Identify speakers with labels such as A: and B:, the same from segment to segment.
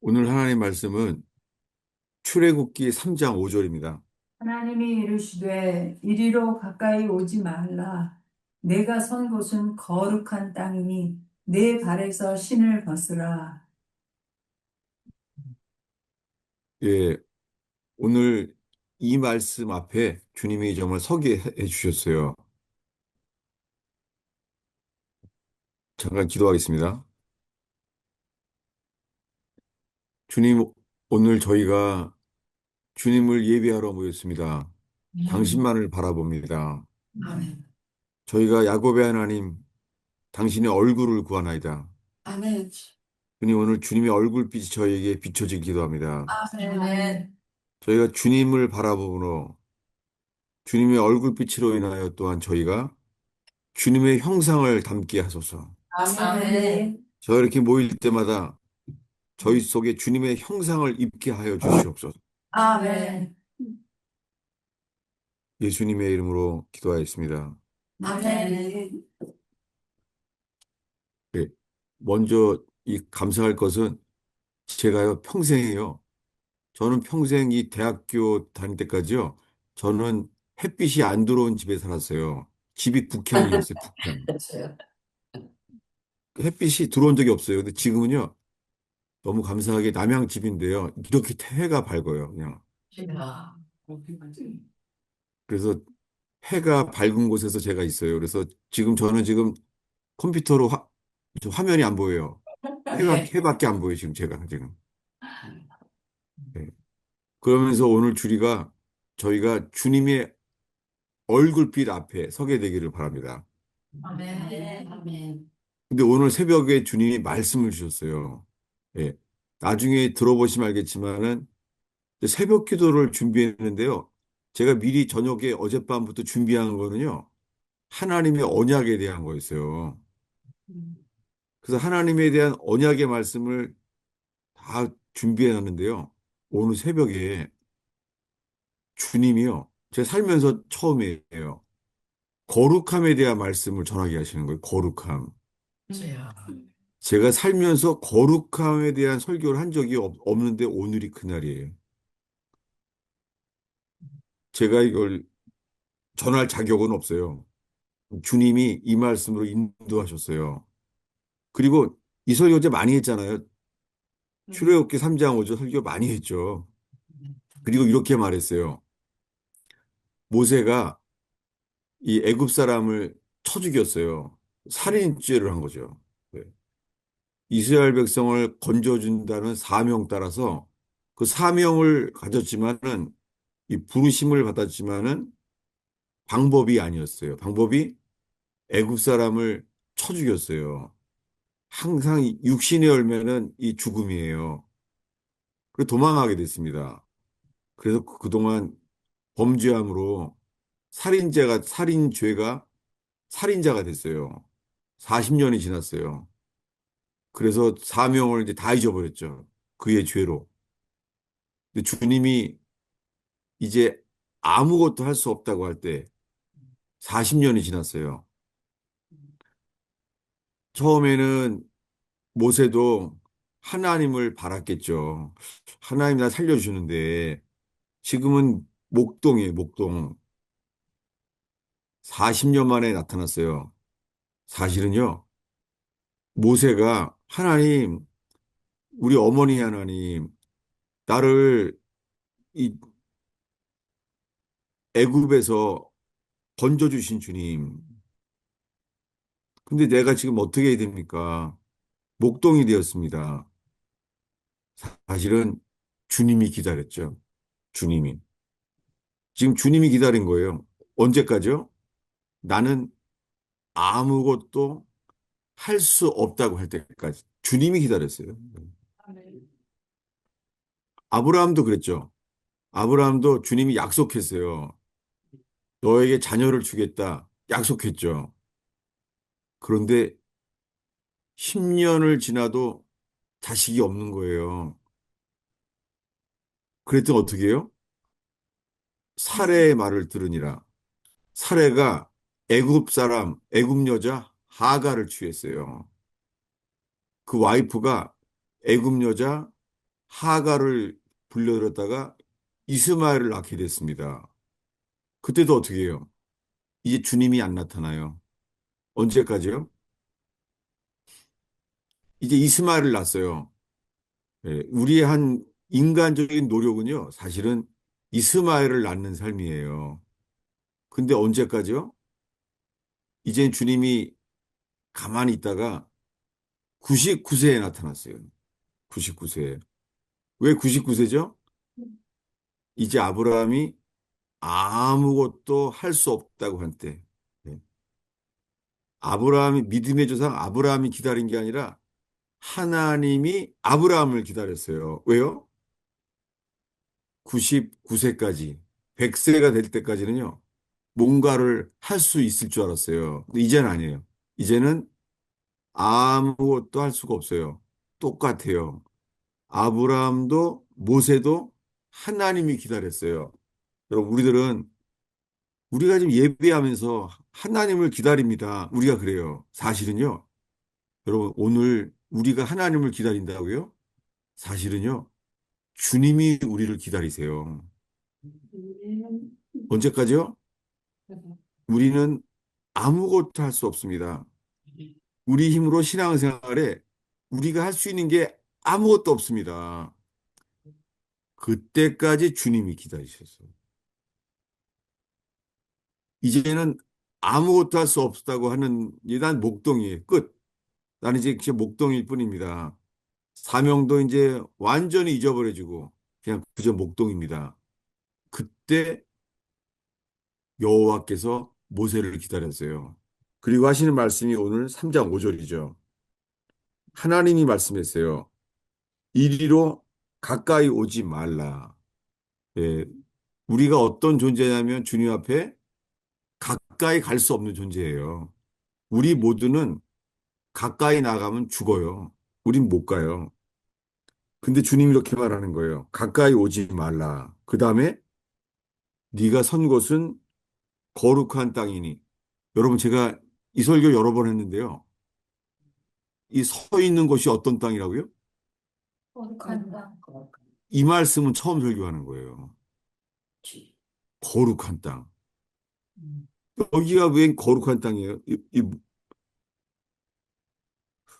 A: 오늘 하나님 말씀은 출애굽기 3장 5절입니다.
B: 하나님이 이르시되 이리로 가까이 오지 말라. 내가 선 곳은 거룩한 땅이니 내 발에서 신을 벗으라.
A: 예, 오늘 이 말씀 앞에 주님이 정말 서게 해 주셨어요. 잠깐 기도하겠습니다. 주님, 오늘 저희가 주님을 예배하러 모였습니다. 당신만을 바라봅니다.
B: 아멘.
A: 저희가 야곱의 하나님, 당신의 얼굴을 구하나이다.
B: 아멘.
A: 주님, 오늘 주님의 얼굴빛이 저희에게 비춰지기 기도합니다.
B: 아멘.
A: 저희가 주님을 바라보므로 주님의 얼굴빛으로 인하여 또한 저희가 주님의 형상을 담게 하소서.
B: 아멘.
A: 저희 이렇게 모일 때마다 저희 속에 주님의 형상을 입게 하여 주시옵소서.
B: 아멘.
A: 예수님의 이름으로 기도하였습니다.
B: 아멘.
A: 네. 먼저 이 감사할 것은 제가요 평생이요. 저는 평생 이 대학교 다닐 때까지요. 저는 햇빛이 안 들어온 집에 살았어요. 집이 북향이었어요. 북향. 햇빛이 들어온 적이 없어요. 근데 지금은요. 너무 감사하게 남양 집인데요. 이렇게 해가 밝아요. 그냥. 그래서 해가 밝은 곳에서 제가 있어요. 그래서 저는 지금 컴퓨터로 저 화면이 안 보여요. 해밖에 안 보여요, 지금 제가 지금. 네. 그러면서 오늘 저희가 주님의 얼굴빛 앞에 서게 되기를 바랍니다.
B: 아멘. 아멘.
A: 근데 오늘 새벽에 주님이 말씀을 주셨어요. 예. 나중에 들어보시면 알겠지만은 새벽 기도를 준비했는데요. 제가 미리 저녁에 어젯밤부터 준비한 거는요. 하나님의 언약에 대한 거였어요. 그래서 하나님에 대한 언약의 말씀을 다 준비해 놨는데요. 오늘 새벽에 주님이요. 제 살면서 처음이에요. 거룩함에 대한 말씀을 전하게 하시는 거예요. 거룩함. 제가 살면서 거룩함에 대한 설교를 한 적이 없는데 오늘이 그날이에요. 제가 이걸 전할 자격은 없어요. 주님이 이 말씀으로 인도하셨어요. 그리고 이 설교 제 많이 했잖아요. 출애굽기 3장 5절 설교 많이 했죠. 그리고 이렇게 말했어요. 모세가 이 애굽 사람을 쳐 죽였어요. 살인죄를 한 거죠. 네. 이스라엘 백성을 건져준다는 사명 따라서 그 사명을 가졌지만은 이 부르심을 받았지만은 방법이 아니었어요. 방법이 애굽 사람을 쳐 죽였어요. 항상 육신의 열매는 이 죽음이에요. 그래서 도망하게 됐습니다. 그래서 그동안 범죄함으로 살인죄가 살인자가 됐어요. 40년이 지났어요. 그래서 사명을 이제 다 잊어버렸죠. 그의 죄로. 근데 주님이 이제 아무것도 할 수 없다고 할 때 40년이 지났어요. 처음에는 모세도 하나님을 바랐겠죠. 하나님 나 살려주는데 지금은 목동이에요, 목동. 40년 만에 나타났어요. 사실은요, 모세가 하나님, 우리 어머니 하나님, 나를 이 애굽에서 건져주신 주님. 근데 내가 지금 어떻게 해야 됩니까? 목동이 되었습니다. 사실은 주님이 기다렸죠. 주님이. 지금 주님이 기다린 거예요. 언제까지요? 나는 아무것도 할 수 없다고 할 때까지. 주님이 기다렸어요. 아브라함도 그랬죠. 아브라함도 주님이 약속했어요. 너에게 자녀를 주겠다. 약속했죠. 그런데 10년을 지나도 자식이 없는 거예요. 그랬더니 어떻게 해요? 사레의 말을 들으니라. 사레가 애굽 여자 하가를 취했어요. 그 와이프가 애굽 여자 하가를 불러들였다가 이스마엘을 낳게 됐습니다. 그때도 어떻게 해요? 이제 주님이 안 나타나요. 언제까지요? 이제 이스마엘을 낳았어요. 예, 우리의 한 인간적인 노력은요, 사실은 이스마엘을 낳는 삶이에요. 근데 언제까지요? 이제 주님이 가만히 있다가 99세에 나타났어요. 99세. 왜 99세죠? 이제 아브라함이 아무것도 할 수 없다고 한 때. 예. 아브라함이 믿음의 조상 아브라함이 기다린 게 아니라 하나님이 아브라함을 기다렸어요. 왜요? 99세까지, 100세가 될 때까지는요, 뭔가를 할 수 있을 줄 알았어요. 근데 이제는 아니에요. 이제는 아무것도 할 수가 없어요. 똑같아요. 아브라함도 모세도 하나님이 기다렸어요. 여러분, 우리가 지금 예배하면서 하나님을 기다립니다. 우리가 그래요. 사실은요. 여러분, 오늘 우리가 하나님을 기다린다고요? 사실은요. 주님이 우리를 기다리세요. 언제까지요? 우리는 아무것도 할 수 없습니다. 우리 힘으로 신앙생활에 우리가 할 수 있는 게 아무것도 없습니다. 그때까지 주님이 기다리셨어요. 이제는 아무것도 할 수 없다고 하는 난 목동이에요. 끝. 나는 이제 그냥 목동일 뿐입니다. 사명도 이제 완전히 잊어버려지고 그냥 그저 목동입니다. 그때 여호와께서 모세를 기다렸어요. 그리고 하시는 말씀이 오늘 3장 5절이죠. 하나님이 말씀했어요. 이리로 가까이 오지 말라. 예, 우리가 어떤 존재냐면 주님 앞에 가까이 갈 수 없는 존재예요. 우리 모두는 가까이 나가면 죽어요. 우린 못 가요. 근데 주님이 이렇게 말하는 거예요. 가까이 오지 말라. 그 다음에 네가 선 곳은 거룩한 땅이니. 여러분 제가 이 설교 여러 번 했는데요. 이 서 있는 곳이 어떤 땅이라고요?
B: 거룩한 땅.
A: 이 말씀은 처음 설교하는 거예요. 거룩한 땅. 여기가 왜 거룩한 땅이에요?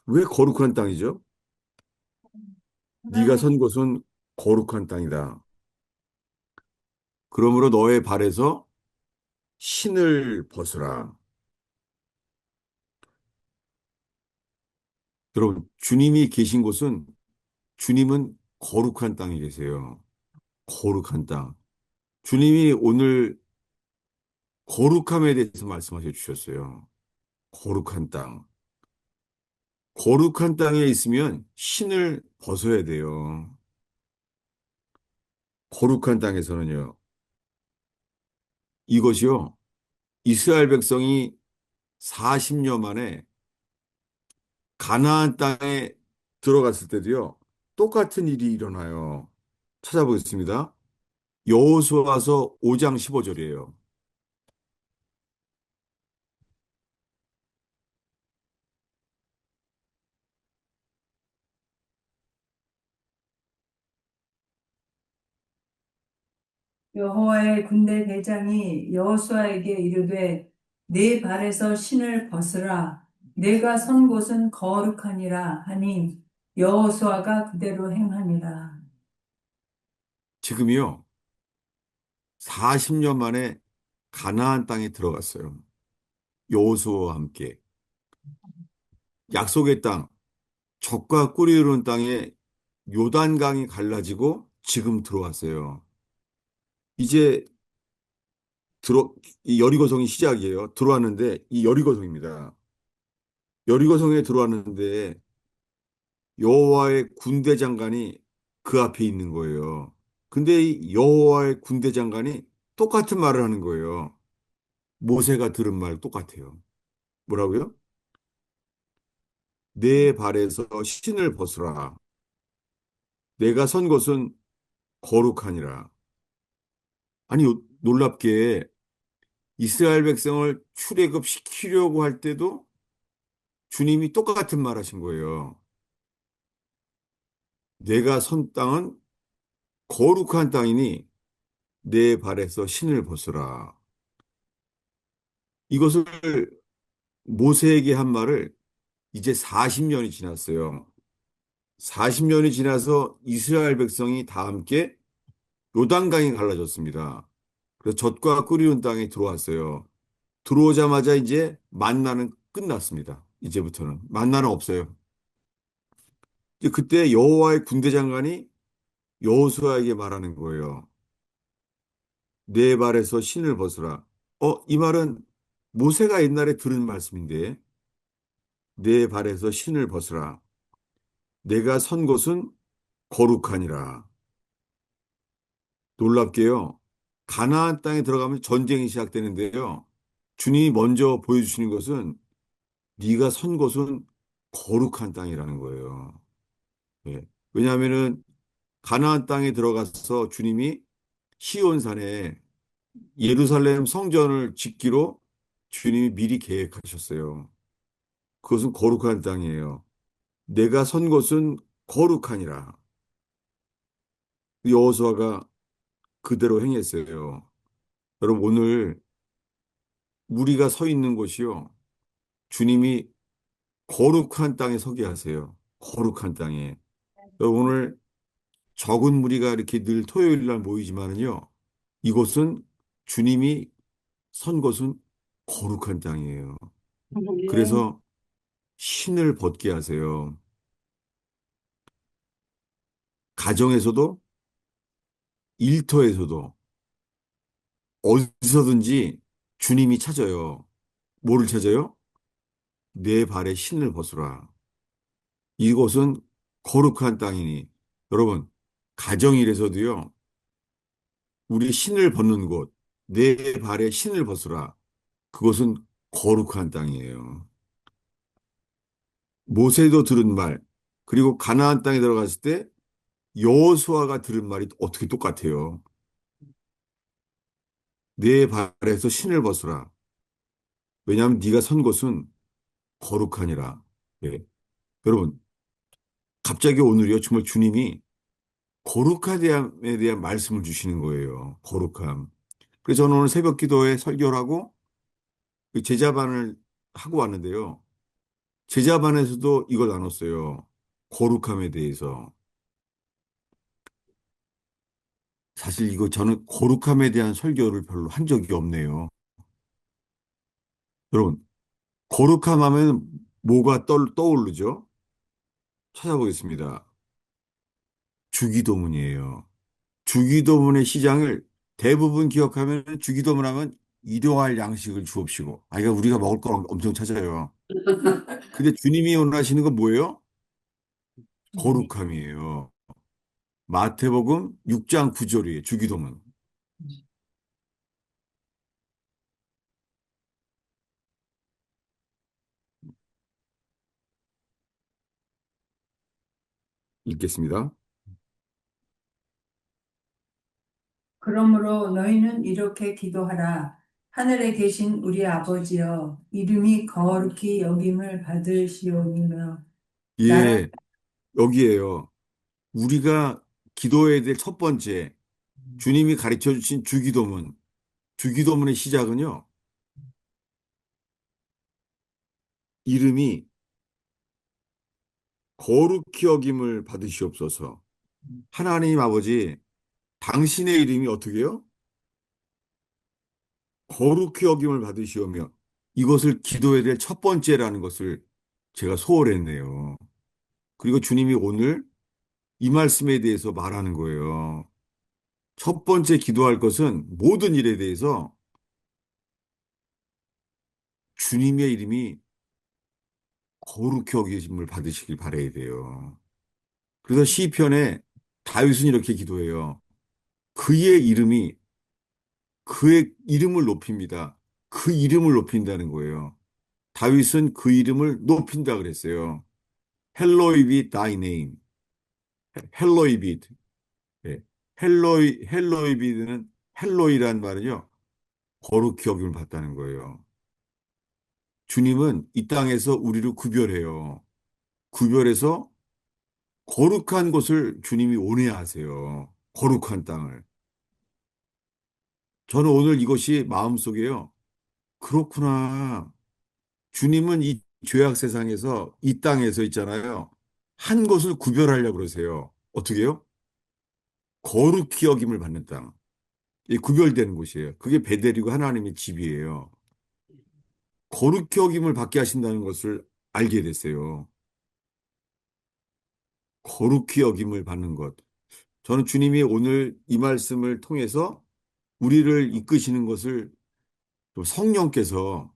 A: 왜 거룩한 땅이죠? 네가
B: 하나님,
A: 선 곳은 거룩한 땅이다. 그러므로 너의 발에서 신을 벗으라. 여러분, 주님이 계신 곳은 주님은 거룩한 땅에 계세요. 거룩한 땅. 주님이 오늘 거룩함에 대해서 말씀하셔 주셨어요. 거룩한 땅. 거룩한 땅에 있으면 신을 벗어야 돼요. 거룩한 땅에서는요. 이것이요. 이스라엘 백성이 40년 만에 가나안 땅에 들어갔을 때도요. 똑같은 일이 일어나요. 찾아보겠습니다. 여호수아서 5장 15절이에요.
B: 여호와의 군대 대장이 여호수아에게 이르되 네 발에서 신을 벗으라 내가 선 곳은 거룩하니라 하니 여호수아가 그대로 행하니라.
A: 지금이요. 40년 만에 가나안 땅에 들어갔어요. 여호수아와 함께. 약속의 땅, 적과 꿀이 흐르는 땅에 요단강이 갈라지고 지금 들어왔어요. 이제 이 여리고성이 시작이에요. 들어왔는데 이 여리고성입니다. 여리고성에 들어왔는데 여호와의 군대 장관이 그 앞에 있는 거예요. 근데 이 여호와의 군대 장관이 똑같은 말을 하는 거예요. 모세가 들은 말 똑같아요. 뭐라고요? 내 발에서 신을 벗으라. 내가 선 곳은 거룩하니라. 아니, 놀랍게 이스라엘 백성을 출애굽시키려고 할 때도 주님이 똑같은 말 하신 거예요. 내가 선 땅은 거룩한 땅이니 내 발에서 신을 벗으라. 이것을 모세에게 한 말을 이제 40년이 지났어요. 40년이 지나서 이스라엘 백성이 다 함께 요단강이 갈라졌습니다. 그래서 젖과 끓이는 땅에 들어왔어요. 들어오자마자 이제 만나는 끝났습니다. 이제부터는 만나는 없어요. 이제 그때 여호와의 군대 장관이 여호수아에게 말하는 거예요. 내 발에서 신을 벗으라. 이 말은 모세가 옛날에 들은 말씀인데 내 발에서 신을 벗으라. 내가 선 곳은 거룩하니라. 놀랍게요. 가나안 땅에 들어가면 전쟁이 시작되는데요. 주님이 먼저 보여주시는 것은 네가 선 곳은 거룩한 땅이라는 거예요. 예. 왜냐하면은 가나안 땅에 들어가서 주님이 시온산에 예루살렘 성전을 짓기로 주님이 미리 계획하셨어요. 그것은 거룩한 땅이에요. 내가 선 곳은 거룩하니라. 여호수아가 그대로 행했어요. 여러분 오늘 우리가 서 있는 곳이요. 주님이 거룩한 땅에 서게 하세요. 거룩한 땅에. 여러분 오늘 적은 무리가 이렇게 늘 토요일 날 모이지만은요. 이곳은 주님이 선 곳은 거룩한 땅이에요.
B: 예.
A: 그래서 신을 벗게 하세요. 가정에서도 일터에서도 어디서든지 주님이 찾아요. 뭐를 찾아요? 내 발에 신을 벗으라. 이곳은 거룩한 땅이니. 여러분, 가정일에서도요, 우리 신을 벗는 곳, 내 발에 신을 벗으라. 그것은 거룩한 땅이에요. 모세도 들은 말, 그리고 가나안 땅에 들어갔을 때 여호수아가 들은 말이 어떻게 똑같아요. 내 발에서 신을 벗으라. 왜냐하면 네가 선 곳은 거룩하니라. 예. 여러분, 갑자기 오늘이요, 정말 주님이 거룩함에 대한 말씀을 주시는 거예요. 거룩함. 그래서 저는 오늘 새벽 기도에 설교를 하고 그 제자반을 하고 왔는데요. 제자반에서도 이걸 나눴어요. 거룩함에 대해서. 사실 이거 저는 거룩함에 대한 설교를 별로 한 적이 없네요. 여러분, 거룩함 하면 뭐가 떠오르죠? 찾아보겠습니다. 주기도문이에요. 주기도문의 시장을 대부분 기억하면 주기도문 하면 일용할 양식을 주옵시고. 이거 우리가 먹을 걸 엄청 찾아요. 근데 주님이 원하시는 건 뭐예요? 거룩함이에요. 마태복음 6장 9절이에요. 주기도문. 읽겠습니다.
B: 그러므로 너희는 이렇게 기도하라. 하늘에 계신 우리 아버지여, 이름이 거룩히 여김을 받으시오며, 나라
A: 예, 여기에요. 우리가 기도해야 될 첫 번째, 주님이 가르쳐 주신 주기도문. 주기도문의 시작은요, 이름이 거룩히 여김을 받으시옵소서. 하나님 아버지, 당신의 이름이 어떻게 해요? 거룩히 여김을 받으시오며, 이것을 기도해야 될 첫 번째라는 것을 제가 소홀했네요. 그리고 주님이 오늘 이 말씀에 대해서 말하는 거예요. 첫 번째 기도할 것은 모든 일에 대해서 주님의 이름이 거룩히 여기심을 받으시길 바라야 돼요. 그래서 시편에 다윗은 이렇게 기도해요. 그의 이름이 그의 이름을 높입니다. 그 이름을 높인다는 거예요. 다윗은 그 이름을 높인다 그랬어요. Hallowed be thy name. Hallowed be. 예. 헬로이 비드는 헬로이란 말은요. 거룩히 여김을 받다는 거예요. 주님은 이 땅에서 우리를 구별해요. 구별해서 거룩한 곳을 주님이 원해야 하세요. 거룩한 땅을. 저는 오늘 이것이 마음속에요. 그렇구나. 주님은 이 죄악 세상에서 이 땅에서 있잖아요. 한 곳을 구별하려고 그러세요. 어떻게요? 거룩히 여김을 받는 땅. 이 구별되는 곳이에요. 그게 베델이고 하나님의 집이에요. 거룩히 여김을 받게 하신다는 것을 알게 됐어요. 거룩히 여김을 받는 것. 저는 주님이 오늘 이 말씀을 통해서 우리를 이끄시는 것을 또 성령께서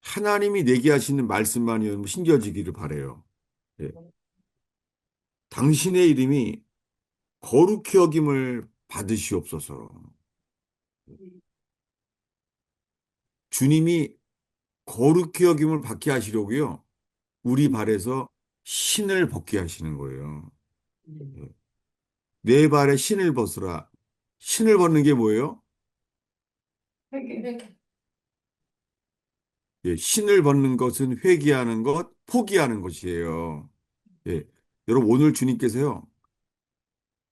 A: 하나님이 내게 하시는 말씀만이 신겨지기를 바래요. 예. 당신의 이름이 거룩히 여김을 받으시옵소서. 주님이 거룩히 여김을 받게 하시려고요. 우리 발에서 신을 벗게 하시는 거예요. 예. 내 발에 신을 벗으라. 신을 벗는 게 뭐예요?
B: 회개.
A: 예, 신을 벗는 것은 회개하는 것, 포기하는 것이에요. 예. 여러분, 오늘 주님께서요,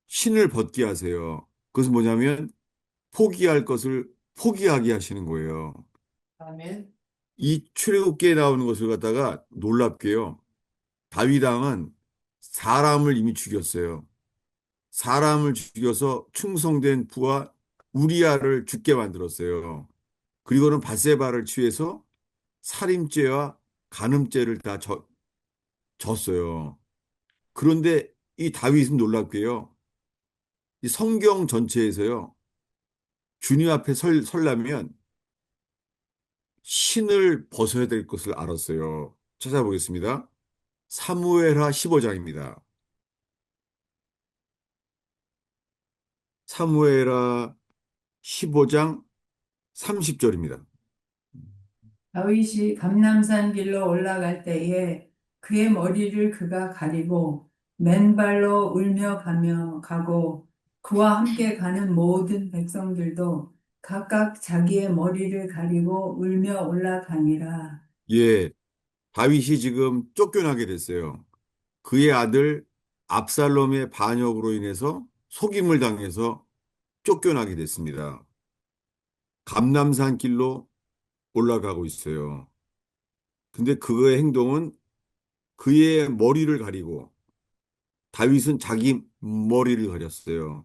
A: 신을 벗게 하세요. 그것은 뭐냐면, 포기할 것을 포기하게 하시는 거예요.
B: 아멘.
A: 이 출애굽기에 나오는 것을 갖다가 놀랍게요. 다윗 왕은 사람을 이미 죽였어요. 사람을 죽여서 충성된 부하 우리아를 죽게 만들었어요. 그리고는 밧세바를 취해서 살인죄와 간음죄를 다 졌어요. 그런데 이 다윗은 놀랍게요. 이 성경 전체에서요. 주님 앞에 설려면 신을 벗어야 될 것을 알았어요. 찾아보겠습니다. 사무엘하 15장입니다. 사무엘하 15장 30절입니다.
B: 다윗이 감람산 길로 올라갈 때에 그의 머리를 그가 가리고 맨발로 울며 가고 그와 함께 가는 모든 백성들도 각각 자기의 머리를 가리고 울며 올라가니라.
A: 예, 다윗이 지금 쫓겨나게 됐어요. 그의 아들 압살롬의 반역으로 인해서 속임을 당해서 쫓겨나게 됐습니다. 감람산 길로 올라가고 있어요. 근데 그의 행동은 그의 머리를 가리고 다윗은 자기 머리를 가렸어요.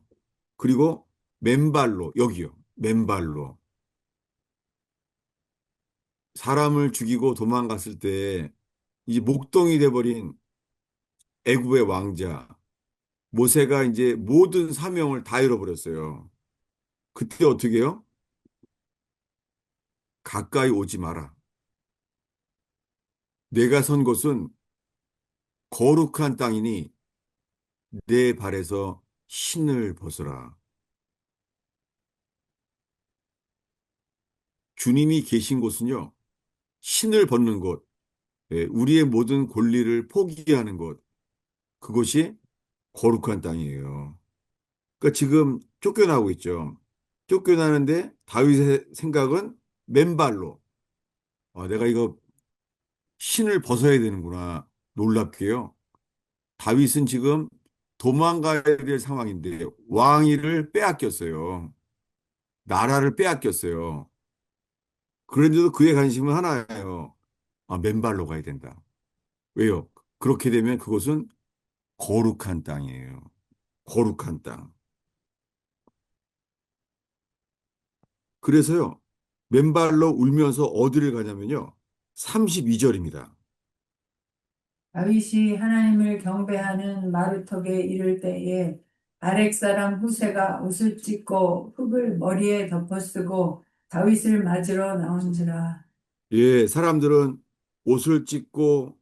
A: 그리고 맨발로 여기요. 맨발로 사람을 죽이고 도망갔을 때 이제 목동이 돼버린 애굽의 왕자 모세가 이제 모든 사명을 다 잃어버렸어요. 그때 어떻게 해요? 가까이 오지 마라. 내가 선 곳은 거룩한 땅이니 내 발에서 신을 벗으라. 주님이 계신 곳은요, 신을 벗는 곳, 예, 우리의 모든 권리를 포기하는 곳, 그것이 거룩한 땅이에요. 그러니까 지금 쫓겨나고 있죠. 쫓겨나는데 다윗의 생각은 맨발로, 내가 이거 신을 벗어야 되는구나. 놀랍게요. 다윗은 지금 도망가야 될 상황인데 왕위를 빼앗겼어요. 나라를 빼앗겼어요. 그런데도 그의 관심은 하나예요. 맨발로 가야 된다. 왜요? 그렇게 되면 그것은 거룩한 땅이에요. 거룩한 땅. 그래서요, 맨발로 울면서 어디를 가냐면요. 32절입니다.
B: 다윗이 하나님을 경배하는 마루턱에 이를 때에 아렉 사람 후세가 옷을 찢고 흙을 머리에 덮어쓰고 다윗을 맞으러 나온지라.
A: 예, 사람들은 옷을 찢고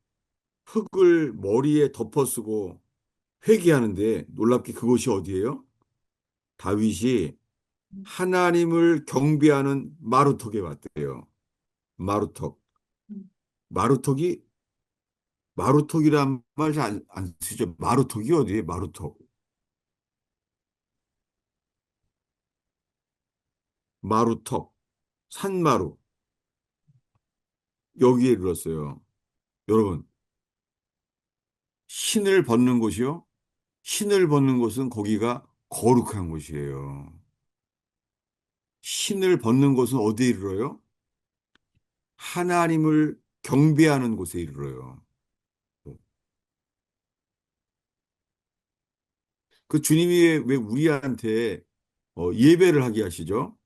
A: 흙을 머리에 덮어쓰고 회개하는데 놀랍게 그곳이 어디예요? 다윗이 하나님을 경배하는 마루턱에 왔대요. 마루턱. 마루턱이 마루턱이란 말 잘 안 쓰죠. 마루턱이 어디예요? 마루턱. 마루턱. 산마루. 여기에 이르렀어요. 여러분, 신을 벗는 곳이요? 신을 벗는 곳은 거기가 거룩한 곳이에요. 신을 벗는 곳은 어디에 이르러요? 하나님을 경배하는 곳에 이르러요. 그 주님이 왜 우리한테 예배를 하게 하시죠?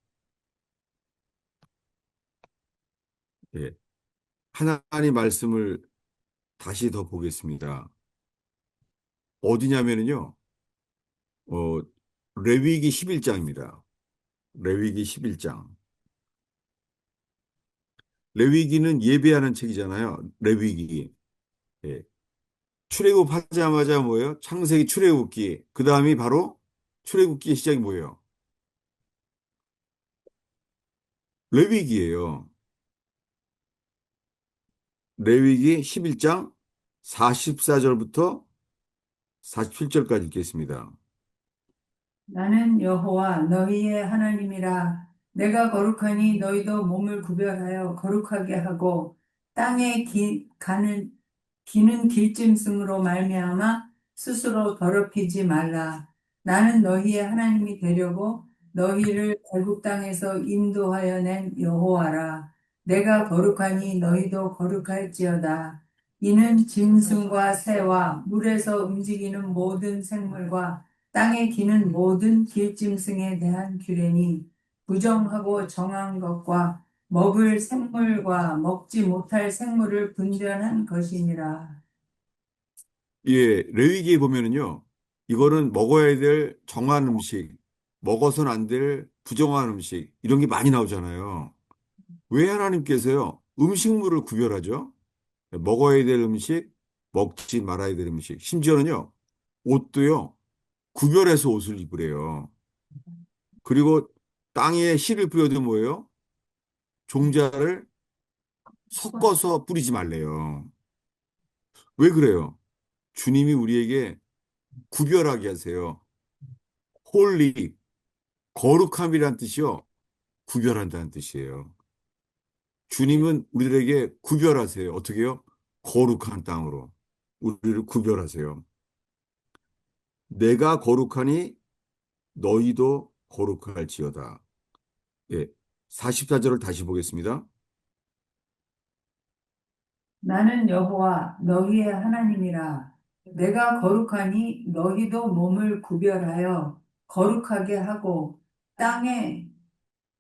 A: 예. 하나님 말씀을 다시 더 보겠습니다. 어디냐면요, 어, 레위기 11장입니다. 레위기 11장. 레위기는 예배하는 책이잖아요. 레위기. 예. 출애굽하자마자 뭐예요? 창세기 출애굽기. 그 다음이 바로 출애굽기의 시작이 뭐예요? 레위기예요. 레위기 11장 44절부터 47절까지 읽겠습니다.
B: 나는 여호와 너희의 하나님이라. 내가 거룩하니 너희도 몸을 구별하여 거룩하게 하고 땅에 기는 길짐승으로 말미암아 스스로 더럽히지 말라. 나는 너희의 하나님이 되려고 너희를 애굽 땅에서 인도하여 낸 여호와라. 내가 거룩하니 너희도 거룩할지어다. 이는 짐승과 새와 물에서 움직이는 모든 생물과 땅에 기는 모든 길짐승에 대한 규례니 부정하고 정한 것과 먹을 생물과 먹지 못할 생물을 분별한 것이니라.
A: 예, 레위기에 보면은요, 이거는 먹어야 될 정한 음식, 먹어서는 안 될 부정한 음식, 이런 게 많이 나오잖아요. 왜 하나님께서요, 음식물을 구별하죠? 먹어야 될 음식, 먹지 말아야 될 음식, 심지어는요, 옷도요, 구별해서 옷을 입으래요. 그리고 땅에 씨를 뿌려도 뭐예요? 종자를 섞어서 뿌리지 말래요. 왜 그래요? 주님이 우리에게 구별하게 하세요. 홀리, 거룩함이란 뜻이요. 구별한다는 뜻이에요. 주님은 우리들에게 구별하세요. 어떻게요? 거룩한 땅으로. 우리를 구별하세요. 내가 거룩하니 너희도 거룩할지어다. 예. 44절을 다시 보겠습니다.
B: 나는 여호와 너희의 하나님이라. 내가 거룩하니 너희도 몸을 구별하여 거룩하게 하고 땅에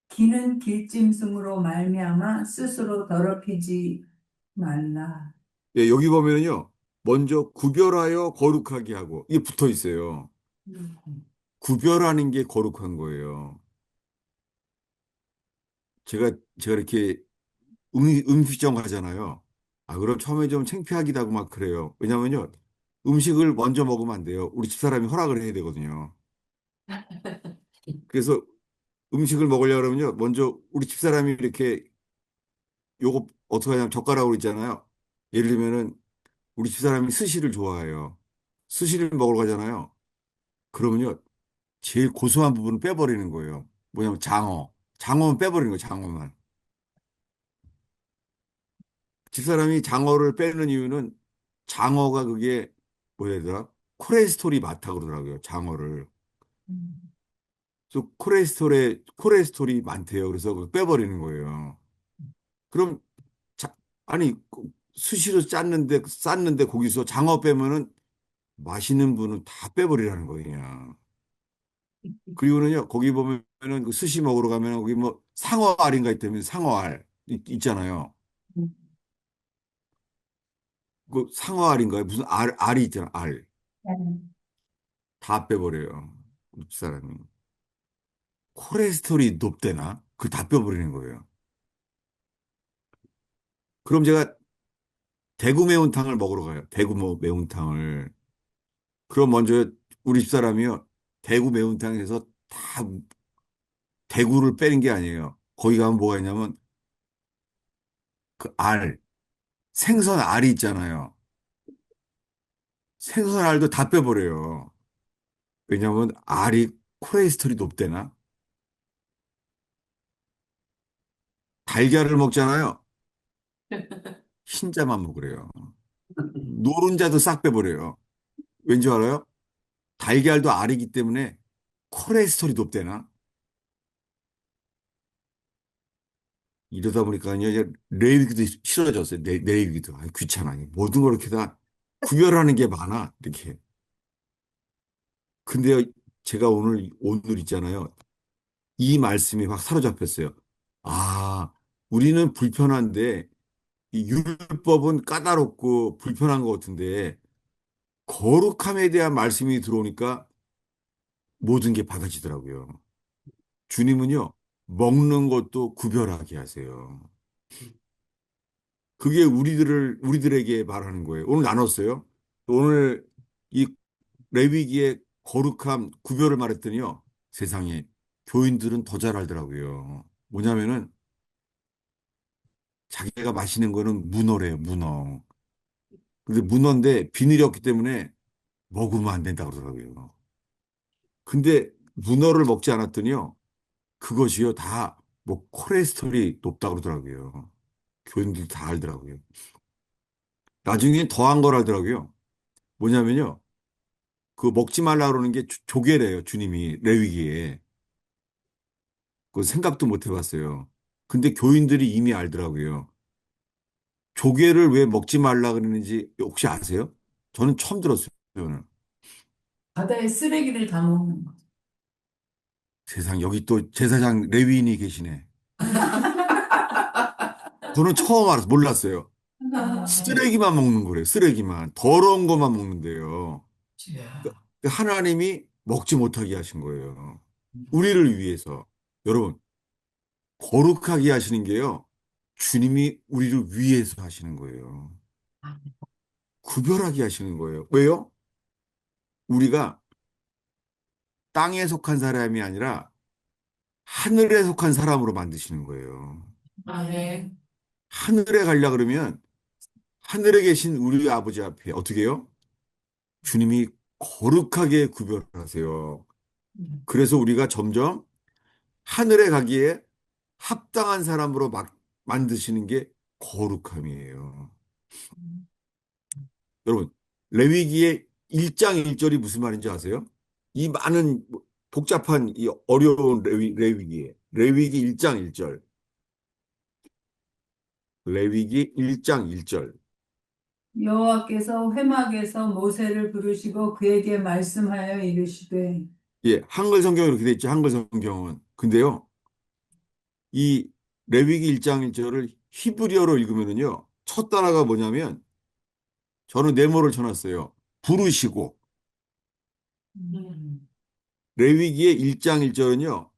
B: 기는 길짐승으로 말미암아 스스로 더럽히지 말라.
A: 예, 여기 보면은요. 먼저 구별하여 거룩하게 하고 이게 붙어 있어요. 구별하는 게 거룩한 거예요. 제가 제가 이렇게 음식점 가잖아요. 아, 그럼 처음에 좀 창피하기도 하고 막 그래요. 왜냐면요. 음식을 먼저 먹으면 안 돼요. 우리 집사람이 허락을 해야 되거든요. 그래서 음식을 먹으려고 그러면요. 먼저 우리 집사람이 이렇게 요거 어떻게 하냐면 젓가락으로 있잖아요. 예를 들면은 우리 집사람이 스시를 좋아해요. 스시를 먹으러 가잖아요. 그러면요. 제일 고소한 부분을 빼버리는 거예요. 뭐냐면 장어. 장어만 빼버리는 거예요. 장어만. 집사람이 장어를 빼는 이유는 장어가 그게 뭐라 해야 되더라? 콜레스테롤이 많다 그러더라고요. 장어를. 그래서 콜레스테롤이 많대요. 그래서 그거 빼버리는 거예요. 그럼 자, 아니 수시로 쌌는데 거기서 장어 빼면은 마시는 분은 다 빼버리라는 거예요. 그리고는요 거기 보면은 그 스시 먹으러 가면 거기 뭐 상어알인가 있다면 상어알 있잖아요. 그 상어알인가요? 무슨 알이 있잖아 알. 다 빼버려요. 우리 집사람이. 콜레스테롤이 높대나? 그걸 다 빼버리는 거예요. 그럼 제가 대구 매운탕을 먹으러 가요. 대구 매운탕을. 그럼 먼저 우리 집사람이요. 대구 매운탕에서 다 대구를 빼는 게 아니에요. 거기 가면 뭐가 있냐면 그 생선 알이 있잖아요. 생선 알도 다 빼버려요. 왜냐면 알이 콜레스테롤이 높대나? 달걀을 먹잖아요. 흰자만 먹으래요. 노른자도 싹 빼버려요. 왠지 알아요? 달걀도 알이기 때문에 콜레스테롤이 높대나? 이러다 보니까요, 이제 레위기도 싫어졌어요. 레위기도. 아, 귀찮아. 모든 걸 이렇게 다 구별하는 게 많아. 이렇게. 근데 제가 오늘 있잖아요. 이 말씀이 확 사로잡혔어요. 아, 우리는 불편한데, 이 율법은 까다롭고 불편한 것 같은데, 거룩함에 대한 말씀이 들어오니까 모든 게 받아지더라고요. 주님은요, 먹는 것도 구별하게 하세요. 그게 우리들에게 말하는 거예요. 오늘 나눴어요. 오늘 이 레위기의 거룩함, 구별을 말했더니요, 세상에 교인들은 더 잘 알더라고요. 뭐냐면은 자기가 마시는 거는 문어래요, 문어. 근데 문어인데 비늘이 없기 때문에 먹으면 안 된다고 그러더라고요. 근데 문어를 먹지 않았더니요, 그것이요, 다 뭐 콜레스테롤이 높다고 그러더라고요. 교인들이 다 알더라고요. 나중에 더한 걸 알더라고요. 뭐냐면요, 그 먹지 말라 그러는 게 조개래요, 주님이 레위기에. 그 생각도 못 해봤어요. 근데 교인들이 이미 알더라고요. 조개를 왜 먹지 말라 그러는지 혹시 아세요? 저는 처음 들었어요. 저는.
B: 바다에 쓰레기를 다 먹는 거.
A: 세상 여기 또 제사장 레위인이 계시네. 저는 처음 알아서 몰랐어요. 쓰레기만 먹는 거래요. 쓰레기만. 더러운 것만 먹는데요. 그러니까 하나님이 먹지 못하게 하신 거예요. 우리를 위해서. 여러분, 거룩하게 하시는 게요. 주님이 우리를 위해서 하시는 거예요. 구별하게 하시는 거예요. 왜요? 우리가 땅에 속한 사람이 아니라 하늘에 속한 사람으로 만드시는 거예요.
B: 아멘.
A: 하늘에 가려 그러면 하늘에 계신 우리 아버지 앞에 어떻게 해요? 주님이 거룩하게 구별하세요. 그래서 우리가 점점 하늘에 가기에 합당한 사람으로 막 만드시는 게 거룩함이에요. 여러분, 레위기의 1장 1절이 무슨 말인지 아세요? 이 많은 복잡한 이 어려운 레위기에 레위기 1장 1절. 레위기 1장 1절.
B: 여호와께서 회막에서 모세를 부르시고 그에게 말씀하여 이르시되
A: 예, 한글 성경에 이렇게 돼 있죠. 한글 성경은. 근데요. 이 레위기 1장 1절을 히브리어로 읽으면은요. 첫 단어가 뭐냐면 저는 네모를 쳐놨어요. 부르시고.
B: 음.
A: 레위기의 1장 1절은요.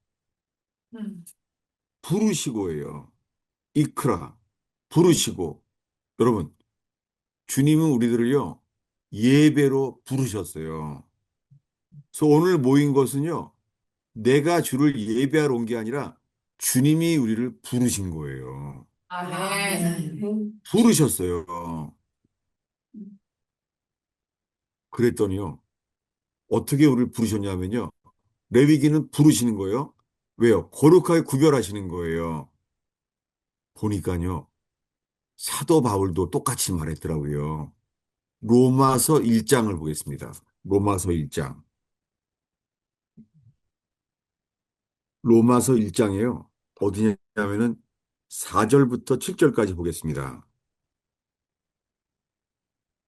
B: 음.
A: 부르시고예요. 이크라. 부르시고. 여러분, 주님은 우리들을요. 예배로 부르셨어요. 그래서 오늘 모인 것은요. 내가 주를 예배하러 온 게 아니라 주님이 우리를 부르신 거예요.
B: 아멘.
A: 부르셨어요. 그랬더니요. 어떻게 우리를 부르셨냐면요. 레위기는 부르시는 거예요. 왜요? 거룩하게 구별하시는 거예요. 보니까요. 사도 바울도 똑같이 말했더라고요. 로마서 1장을 보겠습니다. 로마서 1장. 로마서 1장이에요. 어디냐면은 4절부터 7절까지 보겠습니다.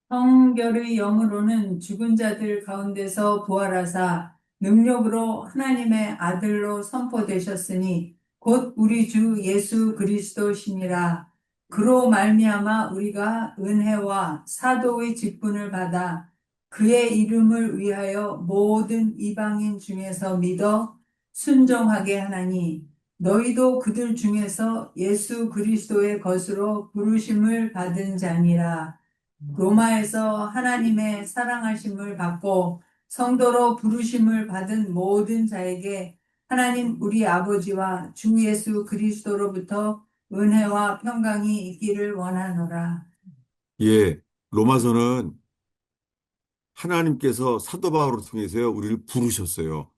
B: 성결의 영으로는 죽은 자들 가운데서 부활하사 능력으로 하나님의 아들로 선포되셨으니 곧 우리 주 예수 그리스도시니라. 그로 말미암아 우리가 은혜와 사도의 직분을 받아 그의 이름을 위하여 모든 이방인 중에서 믿어 순종하게 하나니 너희도 그들 중에서 예수 그리스도의 것으로 부르심을 받은 자니라. 로마에서 하나님의 사랑하심을 받고 성도로 부르심을 받은 모든 자에게 하나님 우리 아버지와 주 예수 그리스도로부터 은혜와 평강이 있기를 원하노라.
A: 예, 로마서는 하나님께서 사도 바울을 통해서요, 우리를 부르셨어요.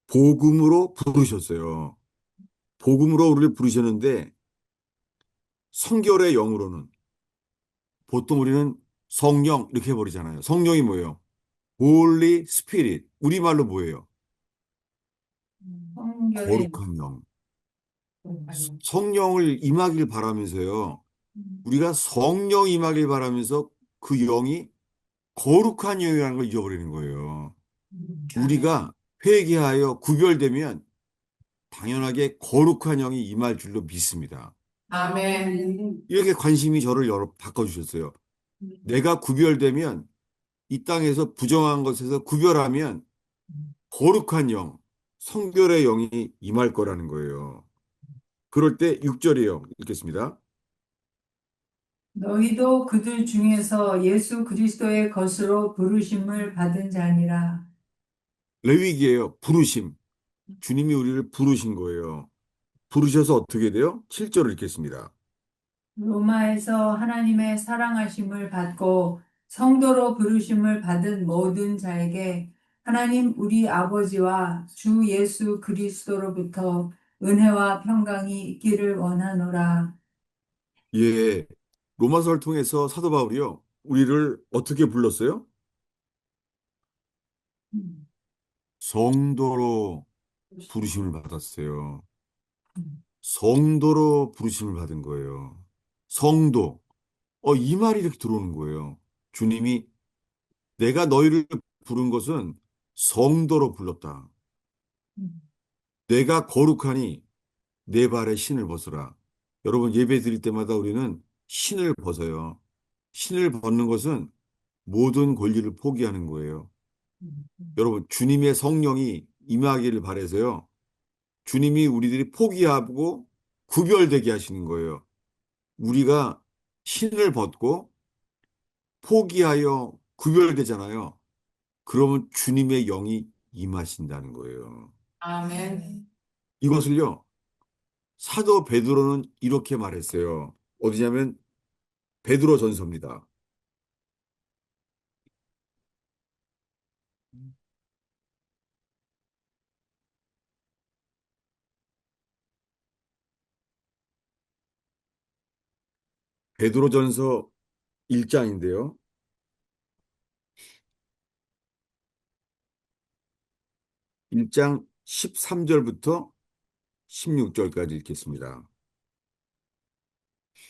A: 복음으로 부르셨어요. 복음으로 우리를 부르셨는데 성결의 영으로는 보통 우리는 성령 이렇게 해버리잖아요. 성령이 뭐예요? Holy Spirit. 우리말로 뭐예요?
B: 성결의
A: 거룩한 영. 성령을 임하길 바라면서요. 우리가 성령 임하길 바라면서 그 영이 거룩한 영이라는 걸 잊어버리는 거예요. 우리가 회개하여 구별되면 당연하게 거룩한 영이 임할 줄로 믿습니다.
B: 아멘.
A: 이렇게 관심이 저를 여러 바꿔주셨어요. 내가 구별되면 이 땅에서 부정한 것에서 구별하면 거룩한 영, 성결의 영이 임할 거라는 거예요. 그럴 때 6절이에요. 읽겠습니다.
B: 너희도 그들 중에서 예수 그리스도의 것으로 부르심을 받은 자니라.
A: 레위기예요. 부르심. 주님이 우리를 부르신 거예요. 부르셔서 어떻게 돼요? 7절을 읽겠습니다.
B: 로마에서 하나님의 사랑하심을 받고 성도로 부르심을 받은 모든 자에게 하나님 우리 아버지와 주 예수 그리스도로부터 은혜와 평강이 있기를 원하노라.
A: 예. 로마서를 통해서 사도 바울이요. 우리를 어떻게 불렀어요? 성도로 부르심을 받았어요. 성도로 부르심을 받은 거예요. 성도. 이 말이 이렇게 들어오는 거예요. 주님이 내가 너희를 부른 것은 성도로 불렀다. 내가 거룩하니 내 발에 신을 벗으라. 여러분 예배 드릴 때마다 우리는 신을 벗어요. 신을 벗는 것은 모든 권리를 포기하는 거예요. 여러분 주님의 성령이 임하기를 바라서요. 주님이 우리들이 포기하고 구별되게 하시는 거예요. 우리가 신을 벗고 포기하여 구별되잖아요. 그러면 주님의 영이 임하신다는 거예요.
B: 아멘.
A: 이것을요, 사도 베드로는 이렇게 말했어요. 어디냐면 베드로 전서입니다. 베드로 전서 1장인데요. 1장 13절부터 16절까지 읽겠습니다.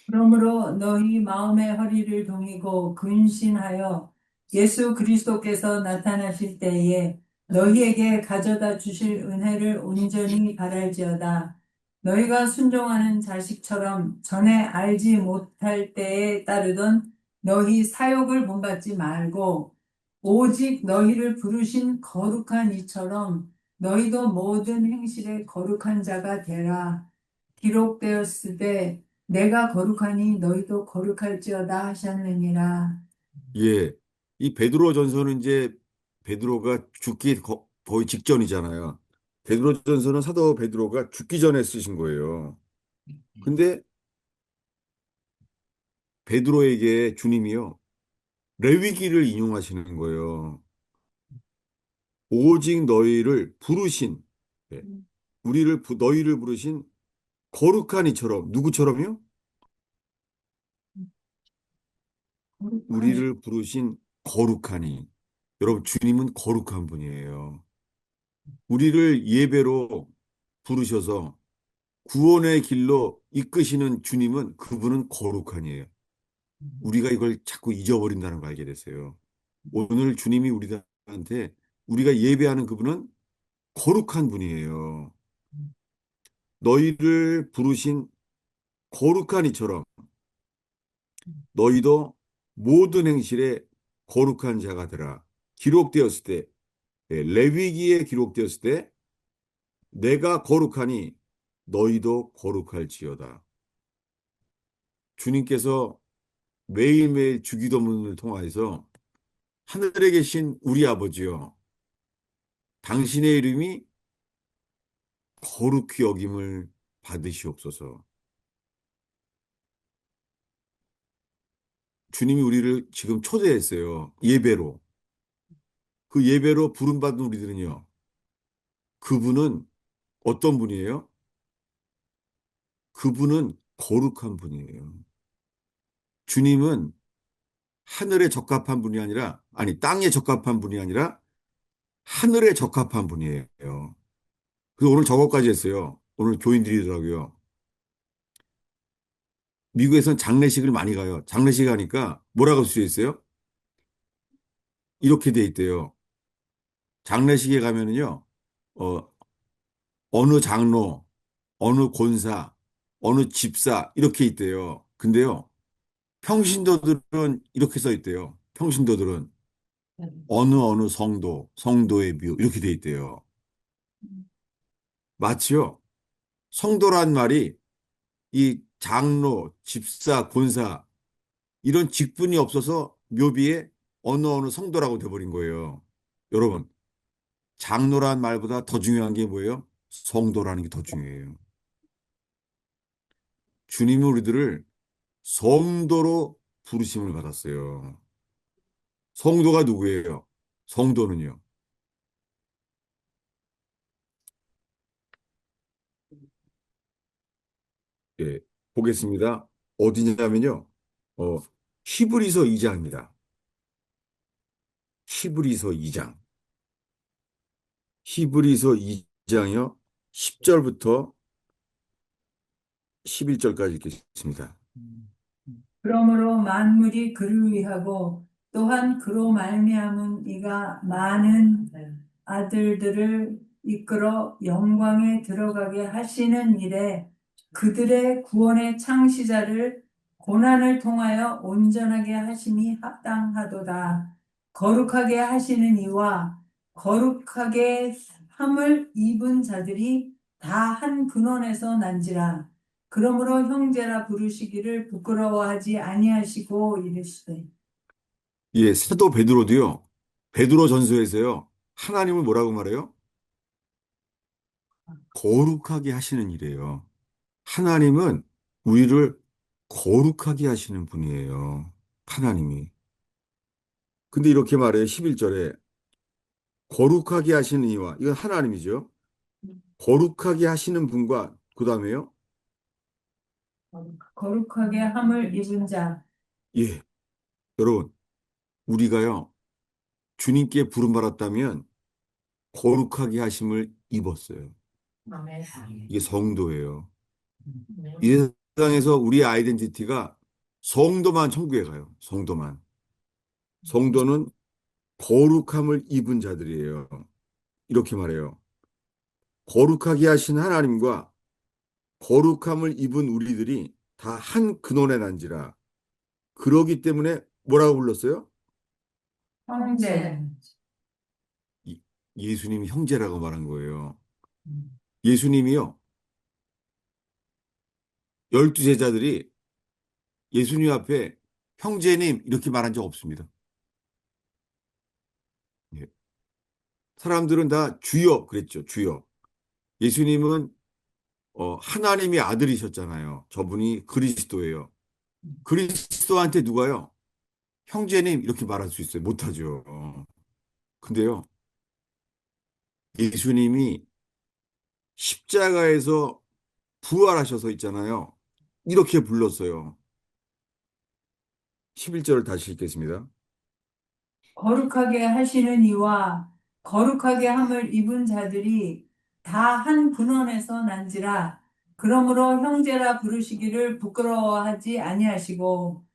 B: 그러므로 너희 마음의 허리를 동이고 근신하여 예수 그리스도께서 나타나실 때에 너희에게 가져다 주실 은혜를 온전히 바랄지어다. 너희가 순종하는 자식처럼 전에 알지 못할 때에 따르던 너희 사욕을 본받지 말고 오직 너희를 부르신 거룩한 이처럼 너희도 모든 행실에 거룩한 자가 되라. 기록되었으되 내가 거룩하니 너희도 거룩할지어다 하셨느니라.
A: 예. 이 베드로 전서는 이제 베드로가 죽기 거의 직전이잖아요. 베드로 전서는 사도 베드로가 죽기 전에 쓰신 거예요. 근데 베드로에게 주님이요. 레위기를 인용하시는 거예요. 오직 너희를 부르신, 예, 너희를 부르신 거룩한 이처럼, 누구처럼요?
B: 거룩하니
A: 우리를 부르신 거룩하니. 여러분, 주님은 거룩한 분이에요. 우리를 예배로 부르셔서 구원의 길로 이끄시는 주님은 그분은 거룩한이에요. 우리가 이걸 자꾸 잊어버린다는 걸 알게 됐어요. 오늘 주님이 우리한테 우리가 예배하는 그분은 거룩한 분이에요. 너희를 부르신 거룩한 이처럼 너희도 모든 행실에 거룩한 자가 되라. 기록되었을 때, 레위기에 기록되었을 때 내가 거룩하니 너희도 거룩할지어다. 주님께서 매일매일 주기도문을 통하여서 하늘에 계신 우리 아버지요. 당신의 이름이 거룩히 여김을 받으시옵소서. 주님이 우리를 지금 초대했어요. 예배로. 그 예배로 부름받은 우리들은요. 그분은 어떤 분이에요? 그분은 거룩한 분이에요. 주님은 하늘에 적합한 분이 아니라, 아니, 땅에 적합한 분이 아니라 하늘에 적합한 분이에요. 그래서 오늘 저거까지 했어요. 오늘 교인들이더라고요. 미국에서는 장례식을 많이 가요. 장례식 하니까 뭐라고 쓰여 있어요? 이렇게 돼 있대요. 장례식에 가면은요, 어, 어느 장로, 어느 권사, 어느 집사, 이렇게 있대요. 근데요, 평신도들은 이렇게 써 있대요. 평신도들은 어느 성도, 성도의 묘, 이렇게 돼 있대요. 마치요, 성도란 말이 이 장로, 집사, 권사, 이런 직분이 없어서 묘비에 어느 성도라고 돼버린 거예요. 여러분, 장로란 말보다 더 중요한 게 뭐예요? 성도라는 게 더 중요해요. 주님이 우리들을 성도로 부르심을 받았어요. 성도가 누구예요? 성도는요. 예, 보겠습니다. 어디냐면요. 어, 히브리서 2장입니다. 히브리서 2장. 히브리서 2장이요. 10절부터 11절까지 읽겠습니다.
B: 그러므로 만물이 그를 위하고 또한 그로 말미암은 이가 많은 아들들을 이끌어 영광에 들어가게 하시는 일에 그들의 구원의 창시자를 고난을 통하여 온전하게 하심이 합당하도다. 거룩하게 하시는 이와 거룩하게 함을 입은 자들이 다 한 근원에서 난지라. 그러므로 형제라 부르시기를 부끄러워하지 아니하시고 이르시되.
A: 예, 사도 베드로도요. 베드로 전서에서요. 하나님을 뭐라고 말해요? 거룩하게 하시는 일이에요. 하나님은 우리를 거룩하게 하시는 분이에요. 하나님이. 근데 이렇게 말해요. 11절에 거룩하게 하시는 이와 이건 하나님이죠. 거룩하게 하시는 분과 그 다음에요.
B: 거룩하게 함을 입은 자.
A: 예, 여러분 우리가요. 주님께 부름받았다면 거룩하게 하심을 입었어요. 이게 성도예요. 이 세상에서 우리의 아이덴티티가 성도만 천국에 가요. 성도만. 성도는 거룩함을 입은 자들이에요. 이렇게 말해요. 거룩하게 하신 하나님과 거룩함을 입은 우리들이 다 한 근원에 난지라. 그러기 때문에 뭐라고 불렀어요?
B: 형제.
A: 이- 예수님이 형제라고 말한 거예요. 예수님이요. 12제자들이 예수님 앞에 형제님 이렇게 말한 적 없습니다. 예. 사람들은 다 주여 그랬죠. 주여. 예수님은 하나님의 아들이셨잖아요. 저분이 그리스도예요. 그리스도한테 누가요? 형제님 이렇게 말할 수 있어요. 못하죠. 근데요. 예수님이 십자가에서 부활하셔서 있잖아요. 이렇게 불렀어요. 11절을 다시 읽겠습니다.
B: 거룩하게 하시는 이와 거룩하게 함을 입은 자들이 다 한 근원에서 난지라. 그러므로 형제라 부르시기를 부끄러워하지 아니하시고.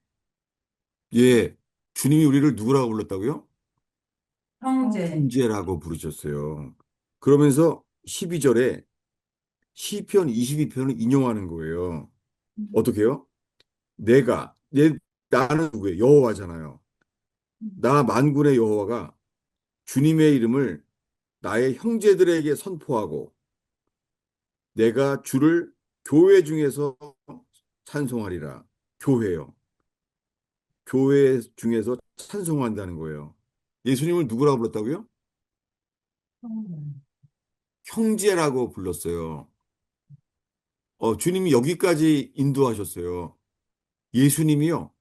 A: 예, 주님이 우리를 누구라고 불렀다고요?
B: 형제.
A: 형제라고 부르셨어요. 그러면서 12절에 시편 22편을 인용하는 거예요. 어떻게요? 나는 누구예요? 여호와잖아요. 나 만군의 여호와가 주님의 이름을 나의 형제들에게 선포하고 내가 주를 교회 중에서 찬송하리라. 교회요. 교회 중에서 찬송한다는 거예요. 예수님을 누구라고 불렀다고요? 형제라고 불렀어요. 주님이 여기까지 인도하셨어요. 예수님이요.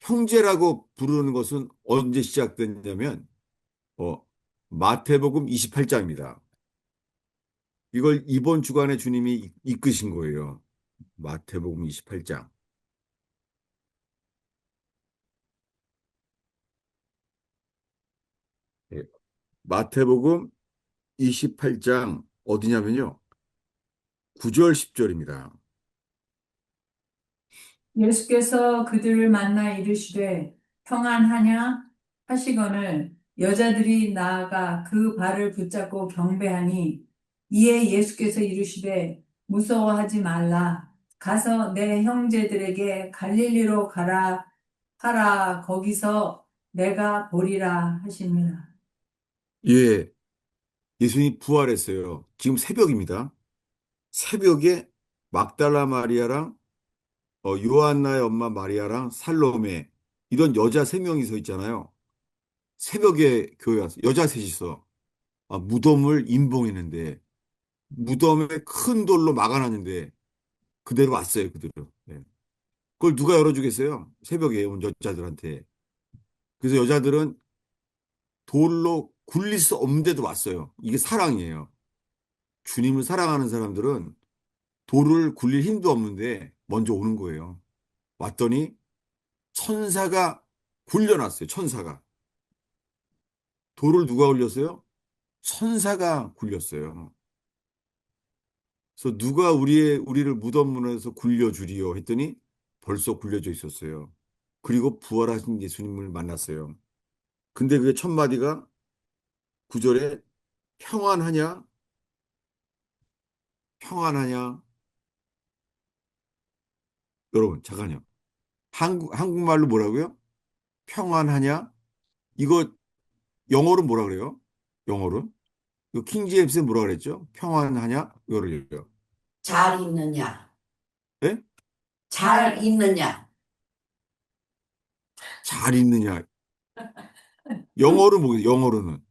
A: 형제라고 부르는 것은 언제 시작됐냐면, 어, 마태복음 28장입니다. 이걸 이번 주간에 주님이 이끄신 거예요. 마태복음 28장. 마태복음 28장 어디냐면요. 9절 10절입니다.
B: 예수께서 그들을 만나 이르시되 평안하냐 하시거늘 여자들이 나아가 그 발을 붙잡고 경배하니 이에 예수께서 이르시되 무서워하지 말라 가서 내 형제들에게 갈릴리로 가라 하라 거기서 내가 보리라 하십니다.
A: 예, 예수님이 부활했어요. 지금 새벽입니다. 새벽에 막달라 마리아랑 요한나의 엄마 마리아랑 살로메 이런 여자 세 명이 서 있잖아요. 새벽에 교회 왔어. 여자 셋이서 무덤을 임봉했는데 무덤에 큰 돌로 막아놨는데 그대로 왔어요. 그대로. 네. 그걸 누가 열어주겠어요? 새벽에 온 여자들한테. 그래서 여자들은 돌로 굴릴 수 없는데도 왔어요. 이게 사랑이에요. 주님을 사랑하는 사람들은 돌을 굴릴 힘도 없는데 먼저 오는 거예요. 왔더니 천사가 굴려놨어요. 천사가. 돌을 누가 굴렸어요? 천사가 굴렸어요. 그래서 누가 우리를 무덤 문에서 굴려주리요 했더니 벌써 굴려져 있었어요. 그리고 부활하신 예수님을 만났어요. 근데 그게 첫 마디가 구절에 평안하냐? 평안하냐? 여러분, 잠깐요. 한국말로 뭐라고요? 평안하냐? 이거 영어로 뭐라 그래요? 영어로? 이거 킹제임스는 뭐라 그랬죠? 평안하냐? 이거를요.
C: 잘 있느냐?
A: 예?
C: 잘 있느냐?
A: 잘 있느냐? 영어로 뭐겠어요? 영어로는.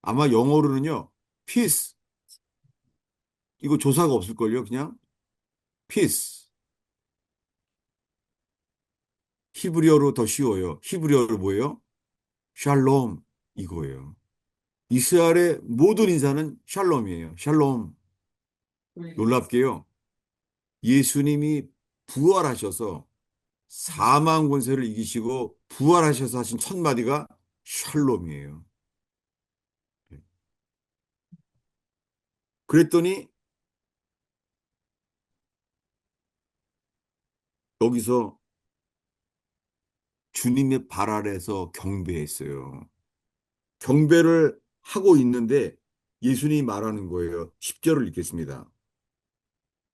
A: 아마 영어로는요. peace. 이거 조사가 없을걸요? 그냥 peace. 히브리어로 더 쉬워요. 히브리어로 뭐예요? 샬롬. 이거예요. 이스라엘의 모든 인사는 샬롬이에요. 샬롬. 놀랍게요. 예수님이 부활하셔서 사망 권세를 이기시고 부활하셔서 하신 첫 마디가 샬롬이에요. 그랬더니 여기서 주님의 발 아래에서 경배했어요. 경배를 하고 있는데 예수님이 말하는 거예요. 10절을 읽겠습니다.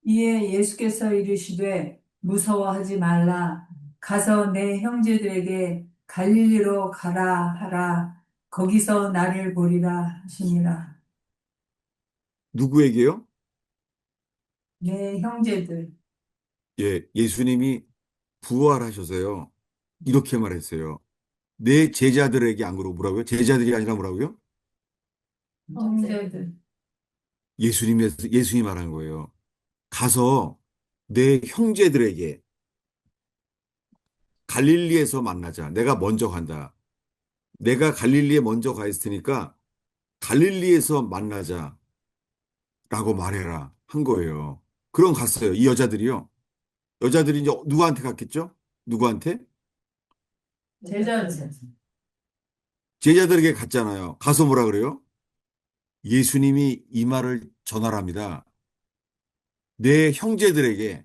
B: 이에 예수께서 이르시되 무서워하지 말라 가서 내 형제들에게 갈릴리로 가라 하라 거기서 나를 보리라 하시니라.
A: 누구에게요?
B: 내 형제들.
A: 예, 예수님이 부활하셔서요. 이렇게 말했어요. 내 제자들에게 안 그러고 뭐라고요? 제자들이 아니라 뭐라고요?
B: 형제들.
A: 예수님이 말한 거예요. 가서 내 형제들에게 갈릴리에서 만나자. 내가 먼저 간다. 내가 갈릴리에 먼저 가 있을 테니까 갈릴리에서 만나자라고 말해라 한 거예요. 그럼 갔어요. 이 여자들이요. 여자들이 이제 누구한테 갔겠죠? 누구한테?
B: 제자들.
A: 제자들에게 갔잖아요. 가서 뭐라 그래요? 예수님이 이 말을 전하랍니다. 내 형제들에게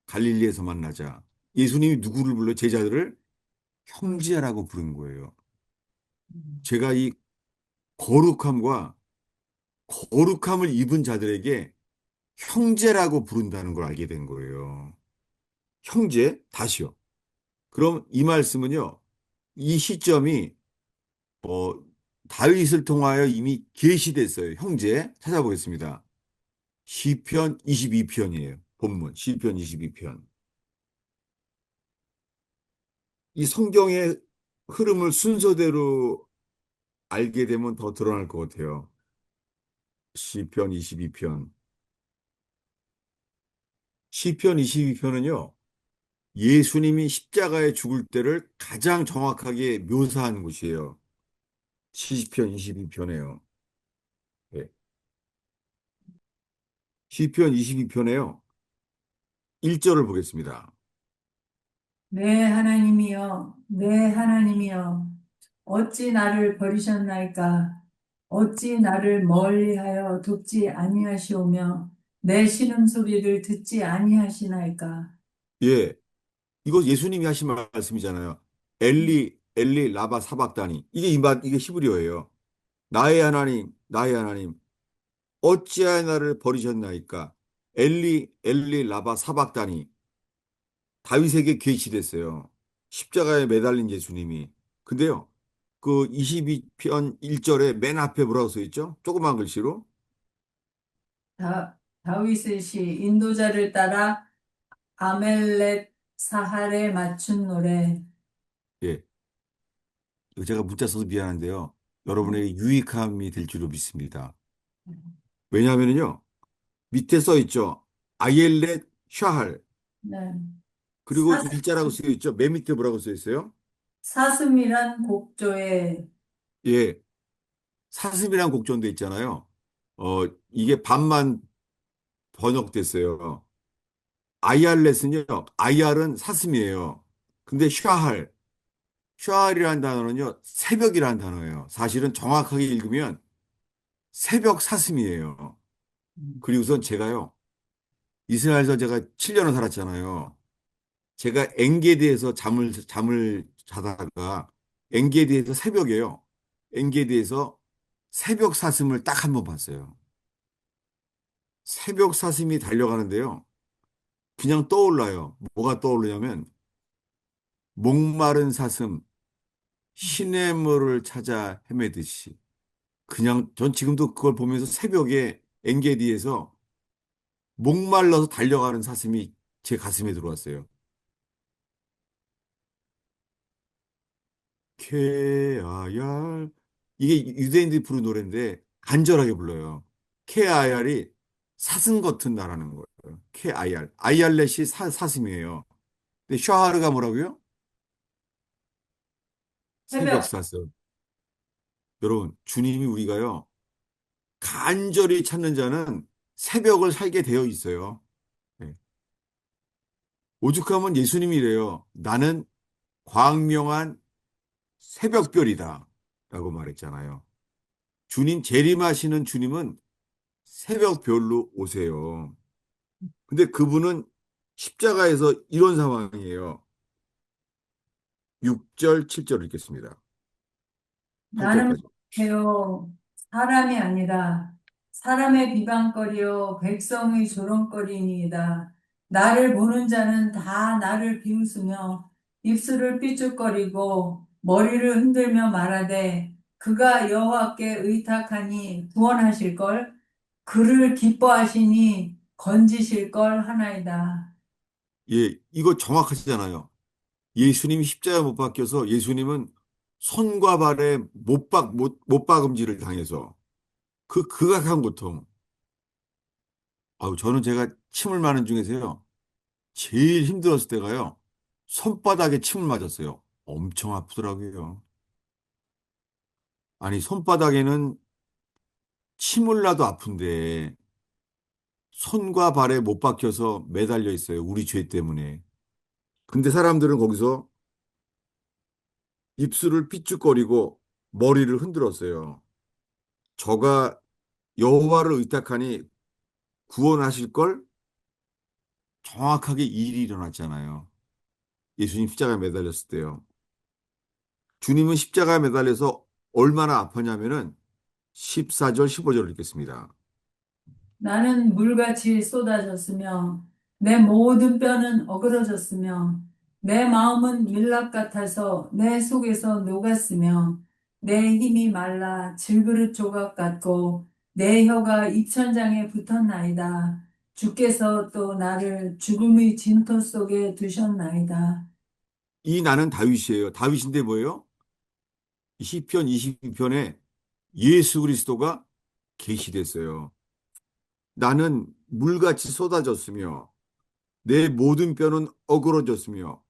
A: 갈릴리에서 만나자. 예수님이 누구를 불러? 제자들을 형제라고 부른 거예요. 제가 이 거룩함과 거룩함을 입은 자들에게 형제라고 부른다는 걸 알게 된 거예요. 형제? 다시요. 그럼 이 말씀은요, 이 시점이, 어, 다윗을 통하여 이미 계시됐어요. 형제. 찾아보겠습니다. 시편 22편이에요. 본문. 시편 22편. 이 성경의 흐름을 순서대로 알게 되면 더 드러날 것 같아요. 시편 22편. 시편 22편은요, 예수님이 십자가에 죽을 때를 가장 정확하게 묘사한 곳이에요. 시편 22편에요. 시편 22편에요. 1절을 보겠습니다.
B: 내 하나님이여, 내 하나님이여, 어찌 나를 버리셨나이까? 어찌 나를 멀리하여 돕지 아니하시오며 내 신음소리를 듣지 아니하시나이까?
A: 예, 이거 예수님이 하신 말씀이잖아요. 엘리, 엘리, 라바 사박다니. 이게 히브리어예요. 나의 하나님, 나의 하나님, 어찌하여 나를 버리셨나이까? 엘리, 엘리, 라바 사박다니. 다윗에게 계시됐어요. 십자가에 매달린 예수님이. 근데요, 그 22편 1절에 맨 앞에 뭐라고 써 있죠? 조그만 글씨로.
B: 다윗의 시 인도자를 따라 아멜렉 사할에 맞춘 노래.
A: 예, 이거 제가 문자 써서 미안한데요. 여러분에게 유익함이 될 줄로 믿습니다. 왜냐하면요, 밑에 써 있죠. 아옐렛 샤할.
B: 네.
A: 그리고 일자라고 써 있죠. 맨 밑에 뭐라고 써 있어요?
B: 사슴이란 곡조에
A: 예, 사슴이란 곡전도 있잖아요. 이게 반만 번역됐어요. 아이알렛은요, 아이알은 사슴이에요. 근데 샤할이라는 단어는요, 새벽이라는 단어예요. 사실은 정확하게 읽으면 새벽 사슴이에요. 그리고선 제가요, 이스라엘에서 제가 7년을 살았잖아요. 제가 엔게디에서 잠을 자다가 엔게디에서 새벽에요. 엔게디에서 새벽 사슴을 딱 한 번 봤어요. 새벽 사슴이 달려가는데요. 그냥 떠올라요. 뭐가 떠오르냐면 목마른 사슴, 시냇물을 찾아 헤매듯이. 그냥 전 지금도 그걸 보면서 새벽에 엔게디에서 목말라서 달려가는 사슴이 제 가슴에 들어왔어요. 케아얄. 이게 유대인들이 부르는 노래인데 간절하게 불러요. 케아얄이 사슴 같은 나라는 거예요. 케아얄. 아얄렛이 사슴이에요. 근데 샤하르가 뭐라고요? 새벽
B: 새벽
A: 사슴. 여러분, 주님이 우리가요. 간절히 찾는 자는 새벽을 살게 되어 있어요. 네. 오죽하면 예수님이래요. 나는 광명한 새벽별이다. 라고 말했잖아요. 주님, 재림하시는 주님은 새벽별로 오세요. 근데 그분은 십자가에서 이런 상황이에요. 6절, 7절 읽겠습니다.
B: 나는
A: 8절까지.
B: 배요 사람이 아니라 사람의 비방거리요 백성의 조롱거리니이다. 나를 보는 자는 다 나를 비웃으며 입술을 삐죽거리고 머리를 흔들며 말하되 그가 여호와께 의탁하니 구원하실 걸 그를 기뻐하시니 건지실 걸 하나이다.
A: 예, 이거 정확하시잖아요. 예수님이 십자가 못 박혀서 예수님은 손과 발에 못 박음질을 당해서 그 극악한 고통. 아우, 저는 제가 침을 맞는 중에서요. 제일 힘들었을 때가요. 손바닥에 침을 맞았어요. 엄청 아프더라고요. 아니, 손바닥에는 침을 나도 아픈데 손과 발에 못 박혀서 매달려 있어요. 우리 죄 때문에. 근데 사람들은 거기서 입술을 삐죽거리고 머리를 흔들었어요. 저가 여호와를 의탁하니 구원하실 걸 정확하게 일이 일어났잖아요. 예수님 십자가에 매달렸을 때요. 주님은 십자가에 매달려서 얼마나 아팠냐면은 14절, 15절을 읽겠습니다.
B: 나는 물같이 쏟아졌으며 내 모든 뼈는 어그러졌으며 내 마음은 밀랍 같아서 내 속에서 녹았으며 내 힘이 말라 질그릇 조각 같고 내 혀가 입천장에 붙었나이다. 주께서 또 나를 죽음의 진토 속에 두셨나이다.
A: 이 나는 다윗이에요. 다윗인데 뭐예요? 시편 22편에 예수 그리스도가 계시됐어요. 나는 물같이 쏟아졌으며 내 모든 뼈는 어그러졌으며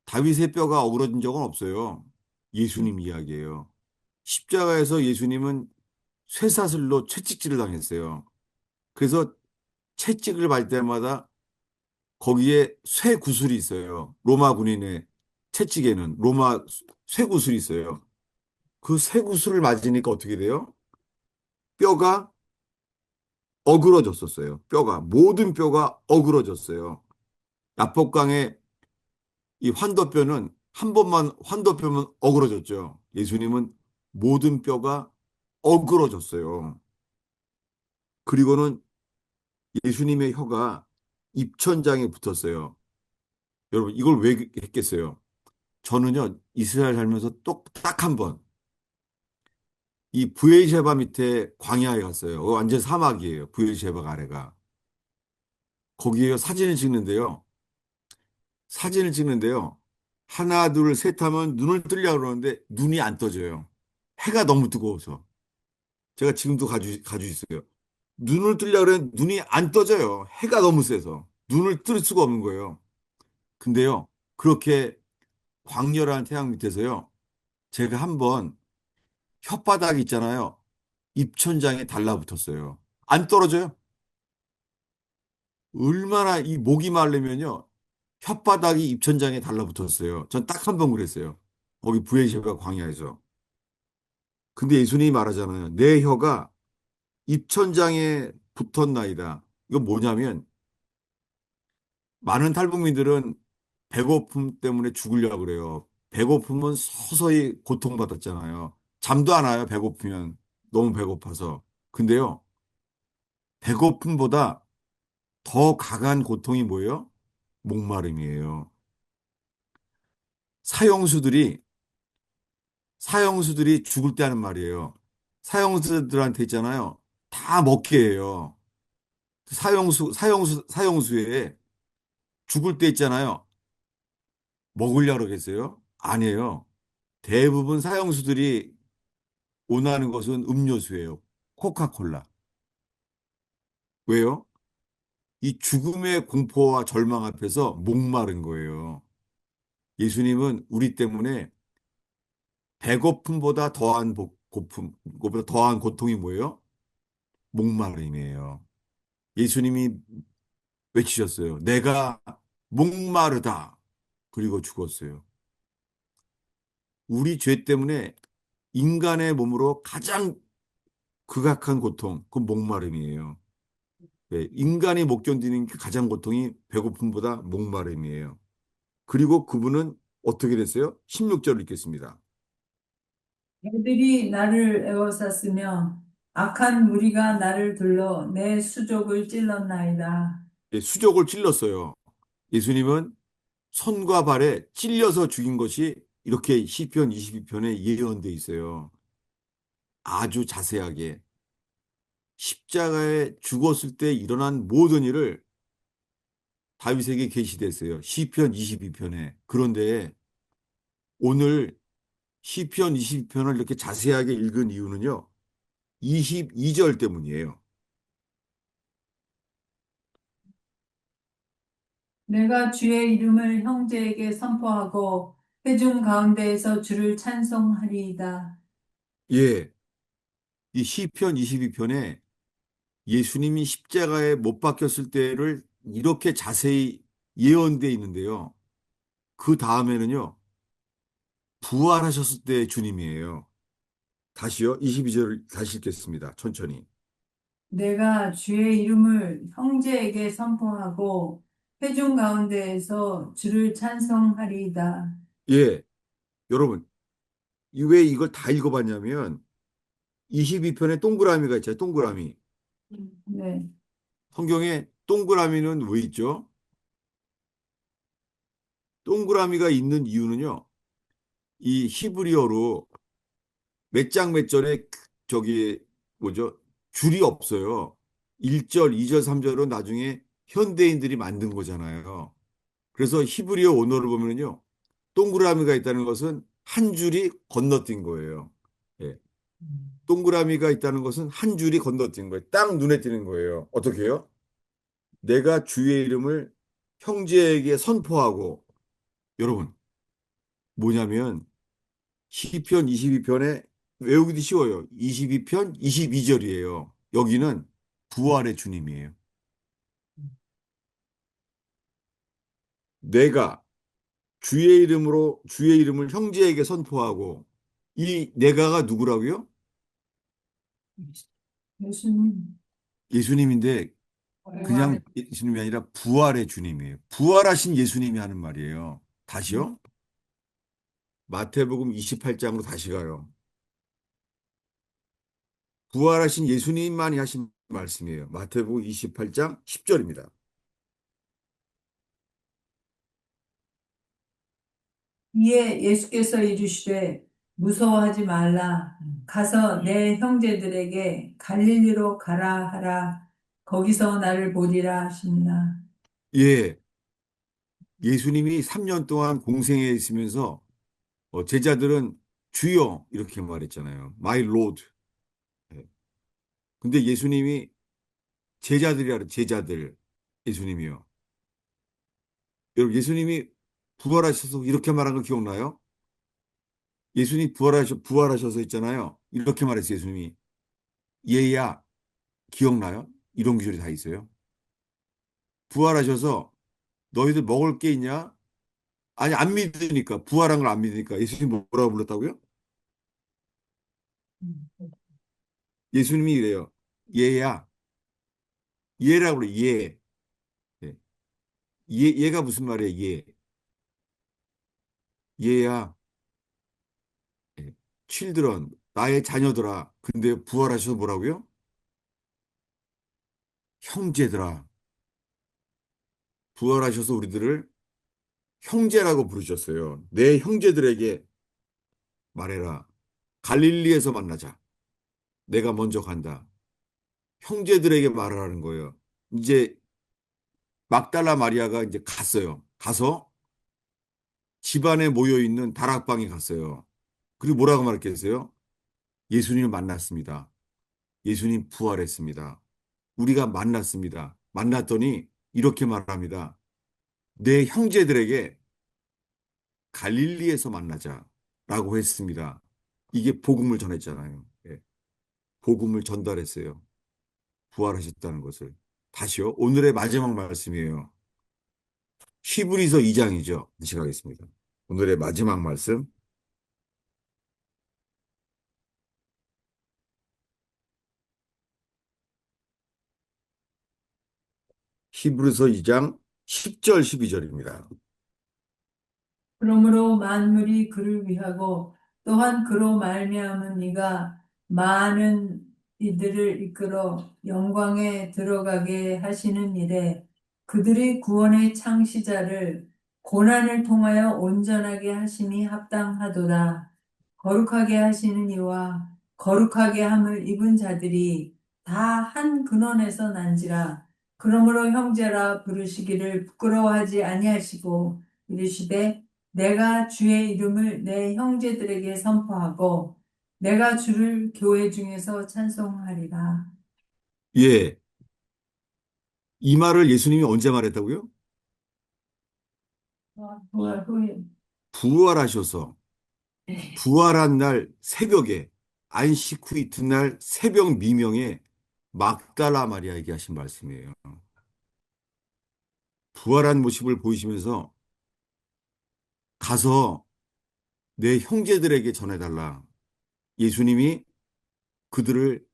A: 다윗의 뼈가 어그러진 적은 없어요. 예수님 이야기예요. 십자가에서 예수님은 쇠사슬로 채찍질을 당했어요. 그래서 채찍을 밟을 때마다 거기에 쇠 구슬이 있어요. 로마 군인의 채찍에는 쇠 구슬이 있어요. 그 쇠 구슬을 맞으니까 어떻게 돼요? 뼈가 어그러졌었어요. 모든 뼈가 어그러졌어요. 야복강의 이 환도뼈는 한 번만 환도뼈면 어그러졌죠. 예수님은 모든 뼈가 어그러졌어요. 그리고는 예수님의 혀가 입천장에 붙었어요. 여러분, 이걸 왜 했겠어요? 저는요, 이스라엘 살면서 딱 한 번, 이 브에르셰바 밑에 광야에 갔어요. 완전 사막이에요. 브에르셰바 아래가. 거기에 사진을 찍는데요. 하나, 둘, 셋 하면 눈을 뜨려고 그러는데 눈이 안 떠져요. 해가 너무 뜨거워서. 제가 지금도 가지고 있어요. 눈을 뜨려고 그러는데 눈이 안 떠져요. 해가 너무 세서. 눈을 뜰 수가 없는 거예요. 근데요, 그렇게 광렬한 태양 밑에서요, 제가 한번 혓바닥 있잖아요. 입천장에 달라붙었어요. 안 떨어져요. 얼마나 이 목이 마르면요. 혓바닥이 입천장에 달라붙었어요. 전 딱 한 번 그랬어요. 거기 부에시아 광야에서. 근데 예수님이 말하잖아요. 내 혀가 입천장에 붙었나이다. 이건 뭐냐면 많은 탈북민들은 배고픔 때문에 죽으려고 그래요. 배고픔은 서서히 고통받았잖아요. 잠도 안 와요. 배고프면. 너무 배고파서. 근데요. 배고픔보다 더 강한 고통이 뭐예요? 목마름이에요. 사형수들이 죽을 때 하는 말이에요. 사형수들한테 있잖아요. 다 먹게 해요. 사형수에 죽을 때 있잖아요. 먹으려고 그러겠어요? 아니에요. 대부분 사형수들이 원하는 것은 음료수예요. 코카콜라. 왜요? 이 죽음의 공포와 절망 앞에서 목마른 거예요. 예수님은 우리 때문에 배고픔보다 그보다 더한 고통이 뭐예요? 목마름이에요. 예수님이 외치셨어요. 내가 목마르다. 그리고 죽었어요. 우리 죄 때문에 인간의 몸으로 가장 극악한 고통, 그 목마름이에요. 네, 인간이 못 견디는 그 가장 고통이 배고픔보다 목마름이에요. 그리고 그분은 어떻게 됐어요? 16절을 읽겠습니다.
B: 애들이 나를 에워쌌으며 악한 무리가 나를 둘러 내 수족을 찔렀나이다.
A: 예, 수족을 찔렀어요. 예수님은 손과 발에 찔려서 죽인 것이 이렇게 시편 22편에 예언돼 있어요. 아주 자세하게 십자가에 죽었을 때 일어난 모든 일을 다윗에게 계시됐어요. 시편 22편에. 그런데 오늘 시편 22편을 이렇게 자세하게 읽은 이유는요. 22절 때문이에요.
B: 내가 주의 이름을 형제에게 선포하고 회중 가운데에서 주를 찬송하리이다.
A: 예, 이 시편 22편에 예수님이 십자가에 못 박혔을 때를 이렇게 자세히 예언돼 있는데요. 그 다음에는요. 부활하셨을 때 주님이에요. 다시요. 22절을 다시 읽겠습니다. 천천히.
B: 내가 주의 이름을 형제에게 선포하고 회중 가운데에서 주를 찬송하리이다.
A: 예, 여러분, 왜 이걸 다 읽어봤냐면 22편에 동그라미가 있잖아요. 동그라미.
B: 네.
A: 성경에 동그라미는 왜 있죠? 동그라미가 있는 이유는요. 이 히브리어로 몇 장 몇 절에 저기 뭐죠? 줄이 없어요. 1절, 2절, 3절은 나중에 현대인들이 만든 거잖아요. 그래서 히브리어 원어를 보면요. 동그라미가 있다는 것은 한 줄이 건너뛴 거예요. 예. 동그라미가 있다는 것은 한 줄이 건너뛴 거예요. 딱 눈에 띄는 거예요. 어떻게 해요? 내가 주의 이름을 형제에게 선포하고 여러분 뭐냐면 시편 22편에 외우기도 쉬워요. 22편 22절이에요. 여기는 부활의 주님이에요. 내가 주의 이름을 형제에게 선포하고 이 내가가 누구라고요?
B: 예수님,
A: 예수님인데
B: 부활,
A: 그냥 예수님이 아니라 부활의 주님이에요. 부활하신 예수님이 하는 말이에요. 다시요? 마태복음 28장으로 다시 가요. 부활하신 예수님만이 하신 말씀이에요. 마태복음 28장 10절입니다.
B: 이에 예수께서 이르시되 무서워하지 말라. 가서 내 형제들에게 갈릴리로 가라 하라. 거기서 나를 보리라 하십니다.
A: 예, 예수님이 3년 동안 공생에 있으면서 제자들은 주여 이렇게 말했잖아요. My Lord. 예. 근데 예수님이 제자들이라 제자들 예수님이요. 여러분 예수님이 부활하셔서 이렇게 말한 거 기억나요? 예수님 부활하셔서 있잖아요. 이렇게 말했어요, 예수님이. 얘야, 기억나요? 이런 구절이 다 있어요. 부활하셔서 너희들 먹을 게 있냐? 아니, 안 믿으니까, 부활한 걸 안 믿으니까 예수님 뭐라고 불렀다고요? 예수님이 이래요. 얘야, 얘라고 그래, 얘. 예. 얘가 무슨 말이에요, 얘. 얘야, 예. children, 나의 자녀들아. 근데 부활하셔서 뭐라고요? 형제들아. 부활하셔서 우리들을 형제라고 부르셨어요. 내 형제들에게 말해라. 갈릴리에서 만나자. 내가 먼저 간다. 형제들에게 말하라는 거예요. 이제 막달라 마리아가 이제 갔어요. 가서 집안에 모여 있는 다락방에 갔어요. 그리고 뭐라고 말했겠어요? 예수님을 만났습니다. 예수님 부활했습니다. 우리가 만났습니다. 만났더니 이렇게 말합니다. 내 형제들에게 갈릴리에서 만나자라고 했습니다. 이게 복음을 전했잖아요. 예, 복음을 전달했어요. 부활하셨다는 것을. 다시요. 오늘의 마지막 말씀이에요. 히브리서 2장이죠. 다시 가겠습니다. 오늘의 마지막 말씀. 히브리서 2장 10절 12절입니다.
B: 그러므로 만물이 그를 위하고 또한 그로 말미암은 이가 많은 이들을 이끌어 영광에 들어가게 하시는 일에 그들의 구원의 창시자를 고난을 통하여 온전하게 하심이 합당하도다. 거룩하게 하시는 이와 거룩하게 함을 입은 자들이 다 한 근원에서 난지라. 그러므로 형제라 부르시기를 부끄러워하지 아니하시고 이르시되 내가 주의 이름을 내 형제들에게 선포하고 내가 주를 교회 중에서 찬송하리라.
A: 예, 이 말을 예수님이 언제 말했다고요?
B: 부활 후에.
A: 부활하셔서 부활한 날 새벽에 안식 후 이튿날 새벽 미명에 막달라 마리아에게 하신 말씀이에요. 부활한 모습을 보이시면서 가서 내 형제들에게 전해달라. 예수님이 그들을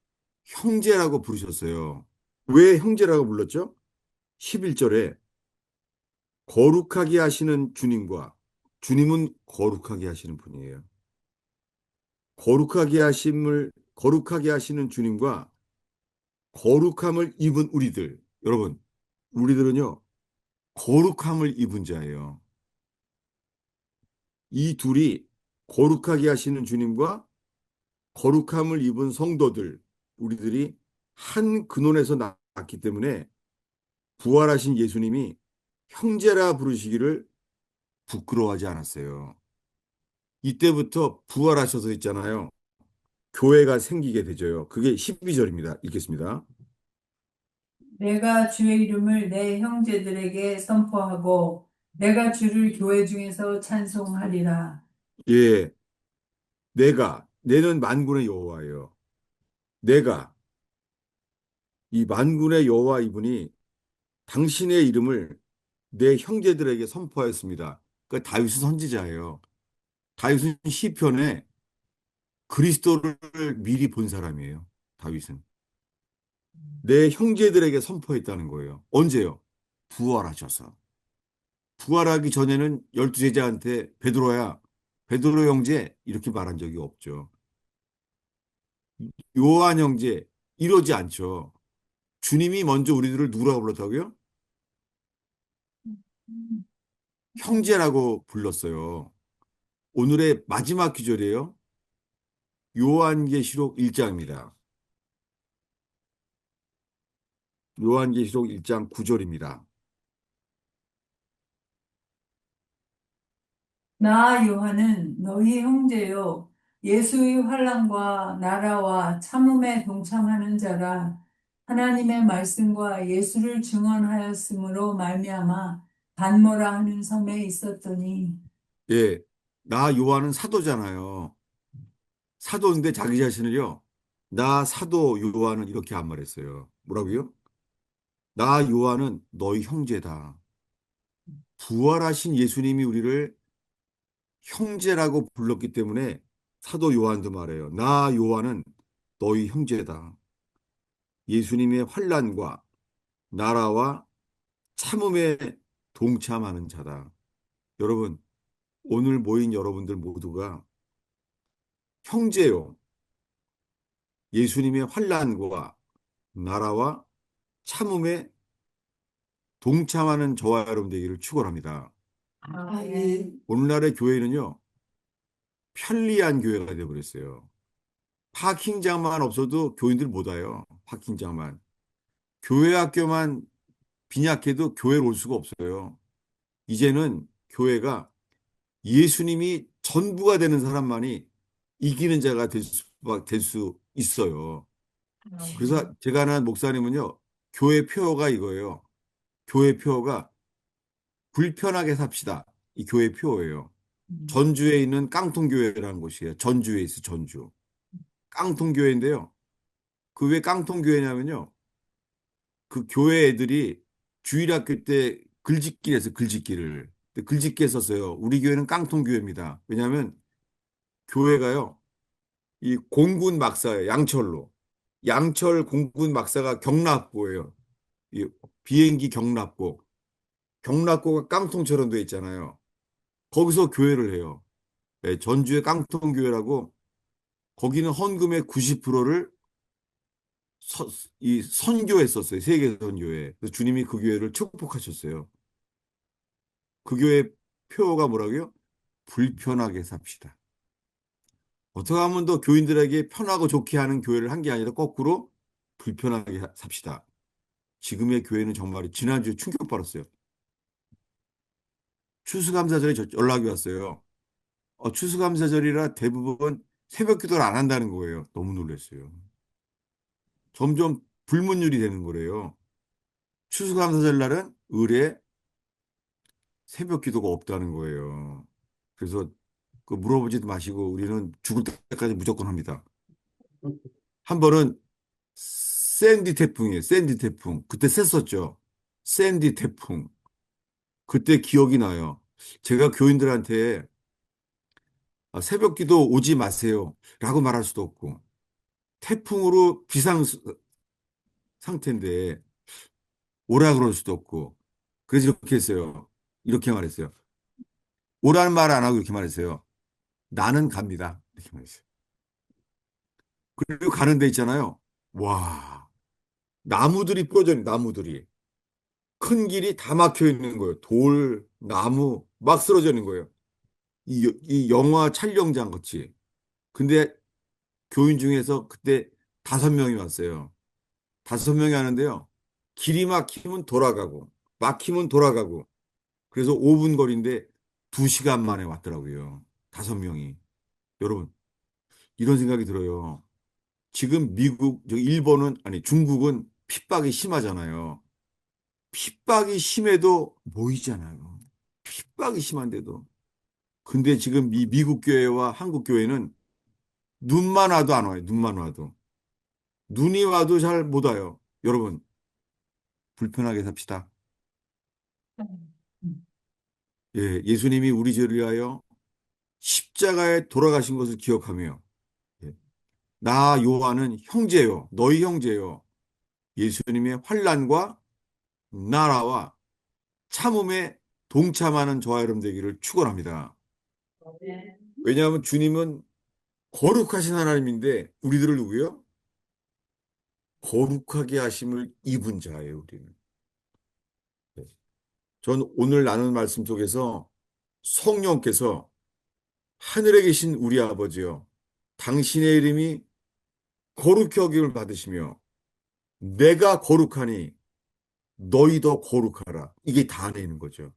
A: 형제라고 부르셨어요. 왜 형제라고 불렀죠? 11절에 거룩하게 하시는 주님과 주님은 거룩하게 하시는 분이에요. 거룩하게 하시는 주님과 거룩함을 입은 우리들. 여러분, 우리들은요, 거룩함을 입은 자예요. 이 둘이 거룩하게 하시는 주님과 거룩함을 입은 성도들, 우리들이 한 근원에서 났기 때문에 부활하신 예수님이 형제라 부르시기를 부끄러워하지 않았어요. 이때부터 부활하셔서 있잖아요. 교회가 생기게 되죠. 그게 12절입니다. 읽겠습니다.
B: 내가 주의 이름을 내 형제들에게 선포하고 내가 주를 교회 중에서 찬송하리라.
A: 예, 내는 만군의 여호와예요. 내가, 이 만군의 여호와 이분이 당신의 이름을 내 형제들에게 선포하였습니다. 그러니까 다윗은 선지자예요. 다윗은 시편에 그리스도를 미리 본 사람이에요. 다윗은. 내 형제들에게 선포했다는 거예요. 언제요? 부활하셔서. 부활하기 전에는 열두 제자한테 베드로야, 베드로 형제 이렇게 말한 적이 없죠. 요한 형제 이러지 않죠. 주님이 먼저 우리들을 누구라고 불렀다고요? 형제라고 불렀어요. 오늘의 마지막 기절이에요. 요한계시록 1장입니다. 요한계시록 1장 9절입니다.
B: 나 요한은 너희 형제요 예수의 환난과 나라와 참음에 동참하는 자라. 하나님의 말씀과 예수를 증언하였으므로 말미암아 반모라 하는 섬에 있었더니.
A: 예, 나 요한은 사도잖아요. 사도인데 자기 자신을요, 나 사도 요한은 이렇게 안 말했어요. 뭐라고요? 나 요한은 너희 형제다. 부활하신 예수님이 우리를 형제라고 불렀기 때문에 사도 요한도 말해요. 나 요한은 너희 형제다. 예수님의 환난과 나라와 참음에 동참하는 자다. 여러분, 오늘 모인 여러분들 모두가 형제요. 예수님의 환난과 나라와 참음에 동참하는 저와 여러분 되기를 축원합니다.
C: 아멘.
A: 오늘날의 교회는요, 편리한 교회가 되어버렸어요. 파킹장만 없어도 교인들 못 와요. 파킹장만. 교회 학교만 빈약해도 교회로 올 수가 없어요. 이제는 교회가 예수님이 전부가 되는 사람만이 이기는 자가 될 수 있어요. 그래서 제가 아는 목사님은요, 교회 표어가 이거예요. 교회 표어가 불편하게 삽시다. 이 교회 표어예요. 전주에 있는 깡통교회라는 곳이에요. 전주에 있어, 전주. 깡통교회인데요. 그 왜 깡통교회냐면요. 그 교회 애들이 주일학교 때 글짓기를 해서 글짓기를. 근데 글짓기 했었어요. 우리 교회는 깡통교회입니다. 왜냐하면 교회가요. 이 공군 막사예요. 양철로. 양철 공군 막사가 경납고예요. 이 비행기 경납고. 경납고가 깡통처럼 돼 있잖아요. 거기서 교회를 해요. 네, 전주의 깡통교회라고 거기는 헌금의 90%를 이 선교했었어요. 세계 선교회. 그래서 주님이 그 교회를 축복하셨어요. 그 교회 표어가 뭐라고요? 불편하게 삽시다. 어떻게 하면 더 교인들에게 편하고 좋게 하는 교회를 한 게 아니라 거꾸로 불편하게 삽시다. 지금의 교회는 정말 지난주에 충격받았어요. 추수감사절에 연락이 왔어요. 추수감사절이라 대부분 새벽 기도를 안 한다는 거예요. 너무 놀랐어요. 점점 불문율이 되는 거래요. 추수감사절 날은 의례 새벽 기도가 없다는 거예요. 그래서 그 물어보지도 마시고 우리는 죽을 때까지 무조건 합니다. 한 번은 샌디 태풍이에요. 샌디 태풍. 그때 셌었죠. 샌디 태풍. 그때 기억이 나요. 제가 교인들한테 새벽 기도 오지 마세요. 라고 말할 수도 없고 태풍으로 비상 상태인데 오라 그럴 수도 없고 그래서 이렇게 했어요. 이렇게 말했어요. 오라는 말 안 하고 이렇게 말했어요. 나는 갑니다. 이렇게 말했어요. 그리고 가는 데 있잖아요. 와, 나무들이 부러져 있는 나무들이. 큰 길이 다 막혀 있는 거예요. 돌, 나무 막 쓰러져 있는 거예요. 이 영화 촬영장 같이. 근데 교인 중에서 그때 5명이 왔어요. 5명이 하는데요. 길이 막히면 돌아가고, 막히면 돌아가고. 그래서 5분 거리인데 2시간 만에 왔더라고요. 5명이. 여러분, 이런 생각이 들어요. 지금 저기 일본은, 아니, 중국은 핍박이 심하잖아요. 핍박이 심해도 모이잖아요. 핍박이 심한데도. 근데 지금 미국 교회와 한국 교회는 눈만 와도 안 와요. 눈만 와도. 눈이 와도 잘 못 와요. 여러분, 불편하게 삽시다. 예, 예수님이 우리 죄를 위하여 십자가에 돌아가신 것을 기억하며, 예, 나 요한은 형제요, 너희 형제요. 예수님의 환난과 나라와 참음에 동참하는 저와 여러분 되기를 축원합니다. 왜냐하면 주님은 거룩하신 하나님인데 우리들을 누구요? 거룩하게 하심을 입은 자예요, 우리는. 네. 전 오늘 나눈 말씀 속에서 성령께서 하늘에 계신 우리 아버지요, 당신의 이름이 거룩히 여김을 받으시며 내가 거룩하니 너희도 거룩하라. 이게 다 안에 있는 거죠.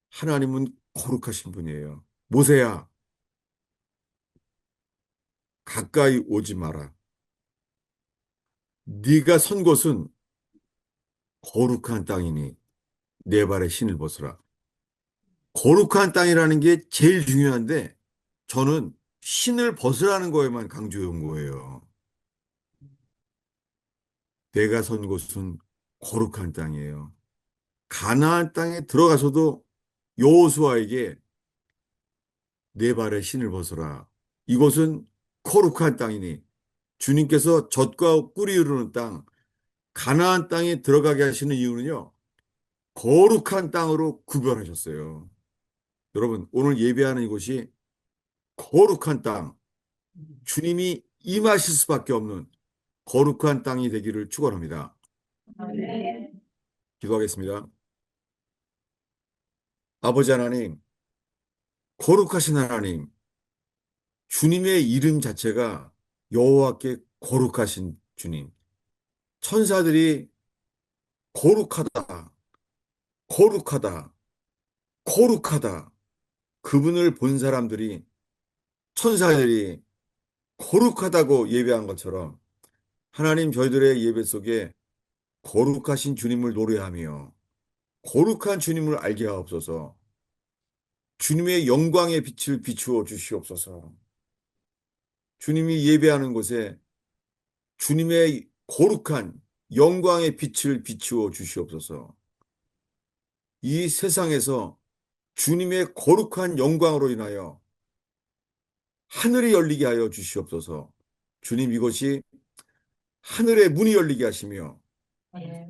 A: 하나님은 거룩하신 분이에요. 모세야, 가까이 오지 마라. 네가 선 곳은 거룩한 땅이니 내 발에 신을 벗으라. 거룩한 땅이라는 게 제일 중요한데 저는 신을 벗으라는 거에만 강조해 온 거예요. 내가 선 곳은 거룩한 땅이에요. 가나안 땅에 들어가서도 여호수아에게 내 발에 신을 벗어라. 이곳은 거룩한 땅이니 주님께서 젖과 꿀이 흐르는 땅, 가나안 땅에 들어가게 하시는 이유는요. 거룩한 땅으로 구별하셨어요. 여러분, 오늘 예배하는 이곳이 거룩한 땅, 주님이 임하실 수밖에 없는 거룩한 땅이 되기를 축원합니다. 기도하겠습니다. 아버지 하나님, 거룩하신 하나님, 주님의 이름 자체가 여호와께 거룩하신 주님. 천사들이 거룩하다, 거룩하다, 거룩하다. 그분을 본 사람들이 천사들이 거룩하다고 예배한 것처럼 하나님 저희들의 예배 속에 거룩하신 주님을 노래하며 거룩한 주님을 알게 하옵소서. 주님의 영광의 빛을 비추어 주시옵소서. 주님이 예배하는 곳에 주님의 거룩한 영광의 빛을 비추어 주시옵소서. 이 세상에서 주님의 거룩한 영광으로 인하여 하늘이 열리게 하여 주시옵소서. 주님 이것이 하늘의 문이 열리게 하시며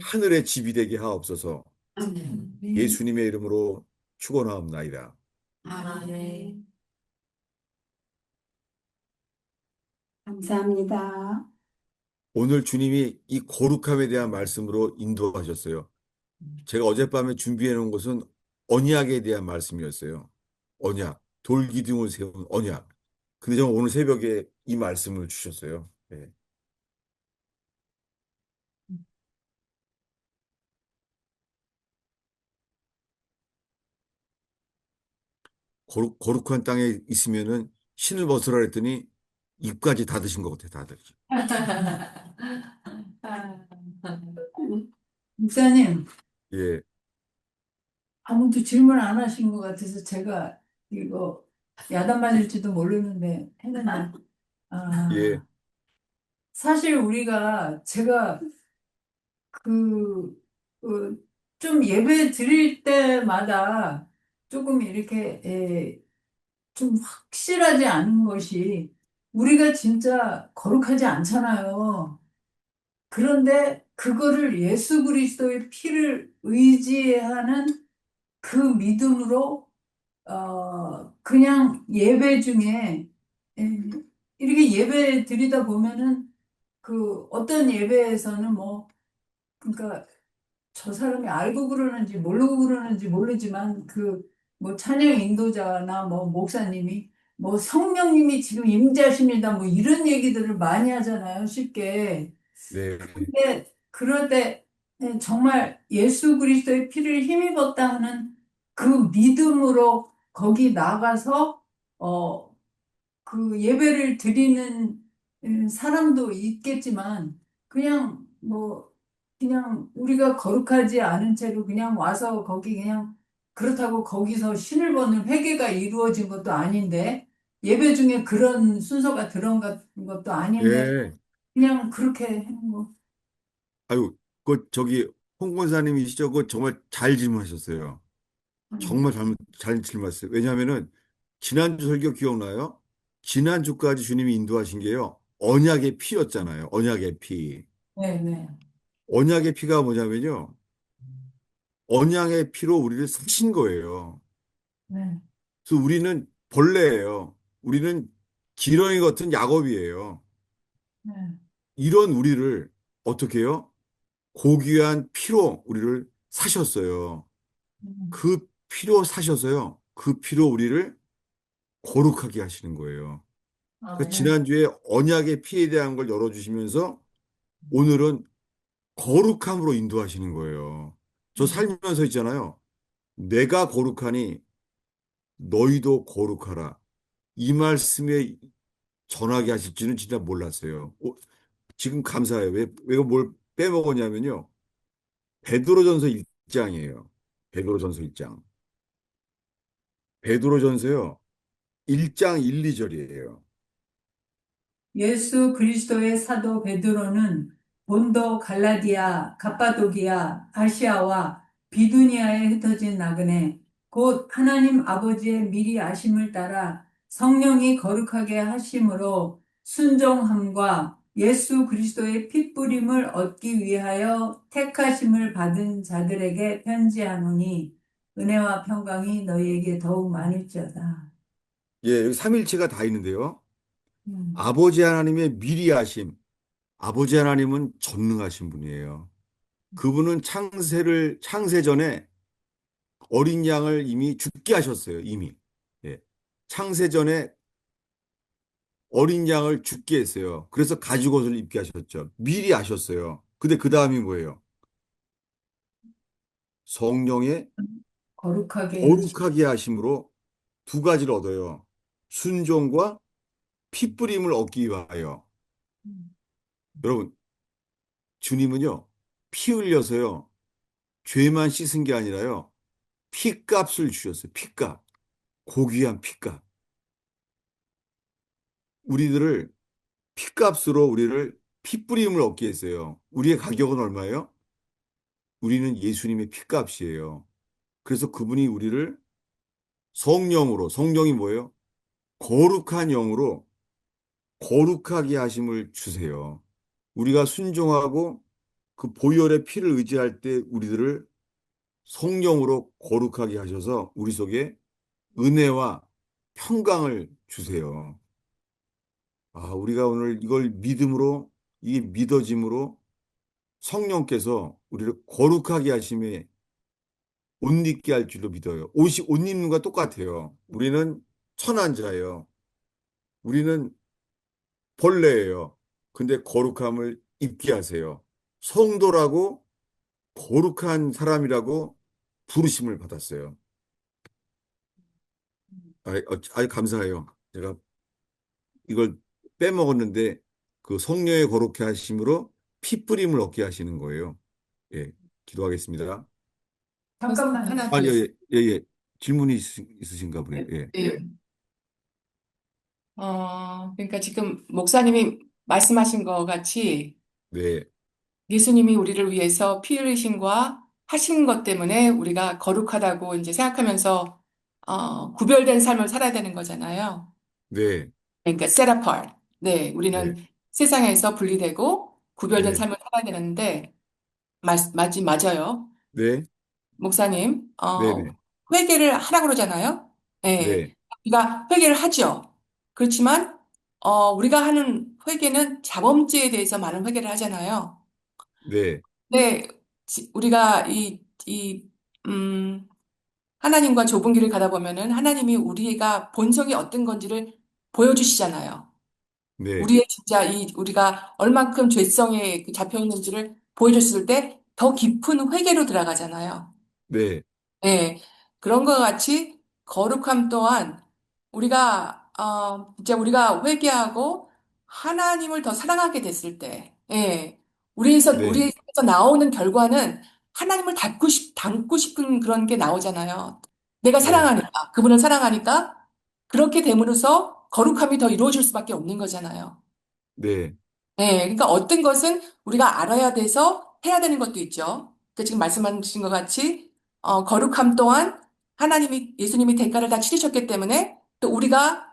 A: 하늘의 집이 되게 하옵소서. 예수님의 이름으로 축원하옵나이다.
C: 아멘. 감사합니다.
A: 오늘 주님이 이 거룩함에 대한 말씀으로 인도하셨어요. 제가 어젯밤에 준비해 놓은 것은 언약에 대한 말씀이었어요. 언약, 돌기둥을 세운 언약. 근데 저는 오늘 새벽에 이 말씀을 주셨어요. 네. 거룩한 땅에 있으면은 신을 벗으라 했더니 입까지 닫으신 것 같아요, 다들.
B: 목사님,
A: 예,
B: 아무도 질문 안 하신 것 같아서 제가 이거 야단 맞을지도 모르는데 했는데,
A: 예,
B: 아, 사실 우리가 제가 그, 좀 예배 드릴 때마다 조금 이렇게, 좀 확실하지 않은 것이 우리가 진짜 거룩하지 않잖아요. 그런데 그거를 예수 그리스도의 피를 의지하는 그 믿음으로 그냥 예배 중에 이렇게 예배 드리다 보면은 그 어떤 예배에서는 뭐 그러니까 저 사람이 알고 그러는지 모르고 그러는지 모르지만 그 뭐 찬양 인도자나 뭐 목사님이 뭐 성령님이 지금 임재하십니다 뭐 이런 얘기들을 많이 하잖아요 쉽게.
A: 네,
B: 근데 그럴 때 정말 예수 그리스도의 피를 힘입었다 하는 그 믿음으로 거기 나가서 어 그 예배를 드리는 사람도 있겠지만 그냥 뭐 그냥 우리가 거룩하지 않은 채로 그냥 와서 거기 그냥 그렇다고 거기서 신을 보는 회개가 이루어진 것도 아닌데 예배 중에 그런 순서가 들어간 것도 아닌데
A: 예.
B: 그냥 그렇게 뭐
A: 아유, 그 저기 홍 권사님이시죠? 그 정말 잘 질문하셨어요. 정말 잘 질문했어요. 왜냐하면은 지난주 설교 기억나요? 지난주까지 주님이 인도하신 게요. 언약의 피였잖아요. 언약의 피.
B: 네, 네,
A: 언약의 피가 뭐냐면요. 언약의 피로 우리를 사신 거예요.
B: 네,
A: 그래서 우리는 벌레예요. 우리는 지렁이 같은 야곱이에요.
B: 네.
A: 이런 우리를 어떻게 해요? 고귀한 피로 우리를 사셨어요.
B: 음.
A: 그 피로 사셔서요. 그 피로 우리를 거룩하게 하시는 거예요. 그래서
B: 아멘.
A: 지난주에 언약의 피에 대한 걸 열어주시면서 오늘은 거룩함으로 인도하시는 거예요. 저
B: 음.
A: 살면서 있잖아요. 내가 거룩하니 너희도 거룩하라. 이 말씀에 전하게 하실 줄은 진짜 몰랐어요. 지금 감사해요. 왜 뭘 빼먹었냐면요. 베드로전서 1장이에요. 베드로전서 1장. 베드로전서요. 1장 1, 2절이에요.
B: 예수 그리스도의 사도 베드로는 본도 갈라디아, 갑바도기아, 아시아와 비두니아에 흩어진 나그네 곧 하나님 아버지의 미리 아심을 따라 성령이 거룩하게 하심으로 순종함과 예수 그리스도의 핏부림을 얻기 위하여 택하심을 받은 자들에게 편지하노니 은혜와 평강이 너희에게 더욱 많을지어다.
A: 예, 여기 삼일체가 다 있는데요.
B: 음,
A: 아버지 하나님의 미리 하심. 아버지 하나님은 전능하신 분이에요. 그분은 창세 전에 어린 양을 이미 죽게 하셨어요, 이미. 예. 창세 전에 어린 양을 죽게 했어요. 그래서 가죽옷을 입게 하셨죠. 미리 아셨어요. 근데 그 다음이 뭐예요? 성령의
B: 거룩하게 하시.
A: 거룩하게 하심으로 두 가지를 얻어요. 순종과 핏부림을 얻기 위하여. 여러분, 주님은요, 피 흘려서요, 죄만 씻은 게 아니라요, 피값을 주셨어요. 피값. 고귀한 피값. 우리들을 피값으로 우리를 핏부림을 얻게 했어요. 우리의 가격은 얼마예요? 우리는 예수님의 피값이에요. 그래서 그분이 우리를 성령으로, 성령이 뭐예요? 거룩한 영으로 거룩하게 하심을 주세요. 우리가 순종하고 그 보혈의 피를 의지할 때 우리들을 성령으로 거룩하게 하셔서 우리 속에 은혜와 평강을 주세요. 아, 우리가 오늘 이걸 믿음으로, 이게 믿어짐으로 성령께서 우리를 거룩하게 하심에 옷 입게 할 줄로 믿어요. 옷 입는 거 똑같아요. 우리는 천한 자예요. 우리는 벌레예요. 근데 거룩함을 입게 하세요. 성도라고 거룩한 사람이라고 부르심을 받았어요. 아주 감사해요. 제가 이걸 빼먹었는데 그 성령의 거룩해 하심으로 핏부림을 얻게 하시는 거예요. 예, 기도하겠습니다.
B: 잠깐만.
C: 하나 더
A: 아,
C: 있어요.
A: 예. 질문이 있으신가 보네요. 예,
C: 네. 그러니까 지금 목사님이 말씀하신 것 같이
A: 네,
C: 예수님이 우리를 위해서 피 흘리심과 하신 것 때문에 우리가 거룩하다고 이제 생각하면서 구별된 삶을 살아야 되는 거잖아요.
A: 네,
C: 그러니까 set apart. 네,
A: 네,
C: 우리는 세상에서 분리되고 구별된
A: 네,
C: 삶을 살아야 되는데 맞아요.
A: 네,
C: 목사님,
A: 네, 네,
C: 회개를 하라고 그러잖아요. 예,
A: 네,
C: 우리가 회개를 하죠. 그렇지만, 우리가 하는 회개는 자범죄에 대해서 많은 회개를 하잖아요.
A: 네,
C: 근데 우리가 하나님과 좁은 길을 가다 보면은 하나님이 우리가 본성이 어떤 건지를 보여주시잖아요.
A: 네,
C: 우리의 진짜 우리가 얼만큼 죄성에 잡혀 있는지를 보여줬을 때 더 깊은 회개로 들어가잖아요.
A: 네,
C: 예, 그런 것 같이 거룩함 또한 진짜 우리가 회개하고 하나님을 더 사랑하게 됐을 때, 예,
A: 네,
C: 우리에서 나오는 결과는 하나님을 닮고 싶은 그런 게 나오잖아요. 내가
A: 네,
C: 사랑하니까, 그분을 사랑하니까, 그렇게 됨으로써 거룩함이 더 이루어질 수밖에 없는 거잖아요.
A: 네,
C: 네, 그러니까 어떤 것은 우리가 알아야 돼서 해야 되는 것도 있죠. 그러니까 지금 말씀하신 것 같이 거룩함 또한 예수님이 대가를 다 치르셨기 때문에 또 우리가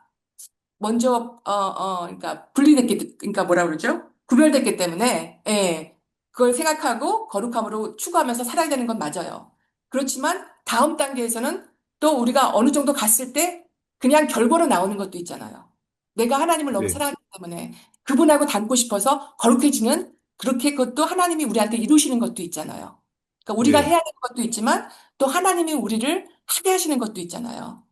C: 먼저, 그러니까 그러니까 뭐라 그러죠? 구별됐기 때문에, 예, 그걸 생각하고 거룩함으로 추구하면서 살아야 되는 건 맞아요. 그렇지만 다음 단계에서는 또 우리가 어느 정도 갔을 때 그냥 결과로 나오는 것도 있잖아요. 내가 하나님을 너무
A: 네,
C: 사랑하기 때문에 그분하고 닮고 싶어서 거룩해지는 그렇게 그것도 하나님이 우리한테 이루시는 것도 있잖아요. 그러니까 우리가
A: 네,
C: 해야 되는 것도 있지만 또 하나님이 우리를 하게 하시는 것도 있잖아요.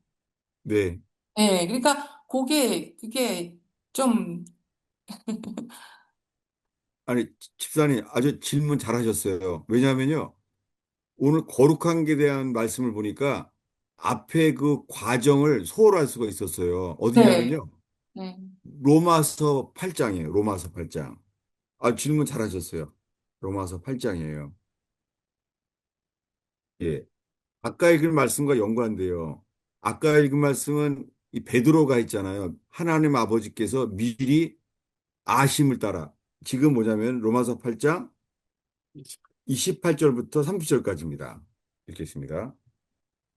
A: 네.
C: 예, 그러니까 그게 좀,
A: 아니, 집사님 아주 질문 잘하셨어요. 왜냐하면요. 오늘 거룩한 게 대한 말씀을 보니까 앞에 그 과정을 소홀할 수가 있었어요.
C: 네,
A: 어디냐면요.
C: 네.
A: 로마서 8장이에요. 로마서 8장. 아, 질문 잘하셨어요. 로마서 8장이에요. 예. 아까 읽은 말씀과 연관돼요. 아까 읽은 말씀은 이 베드로가 있잖아요. 하나님 아버지께서 미리 아심을 따라. 지금 뭐냐면 로마서 8장 28절부터 30절까지입니다. 읽겠습니다.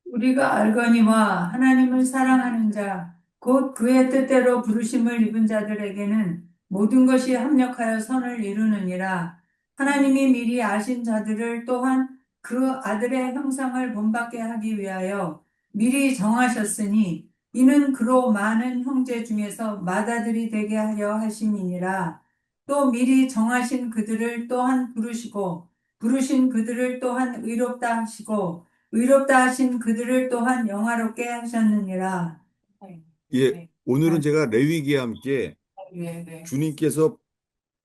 B: 우리가 알거니와 하나님을 사랑하는 자, 곧 그의 뜻대로 부르심을 입은 자들에게는 모든 것이 합력하여 선을 이루느니라. 하나님이 미리 아신 자들을 또한 그 아들의 형상을 본받게 하기 위하여 미리 정하셨으니 이는 그로 많은 형제 중에서 맏아들이 되게 하려 하심이니라. 또 미리 정하신 그들을 또한 부르시고 부르신 그들을 또한 의롭다 하시고 의롭다 하신 그들을 또한 영화롭게 하셨느니라. 네,
A: 예,
B: 네,
A: 오늘은 제가 레위기와 함께
B: 네, 네,
A: 주님께서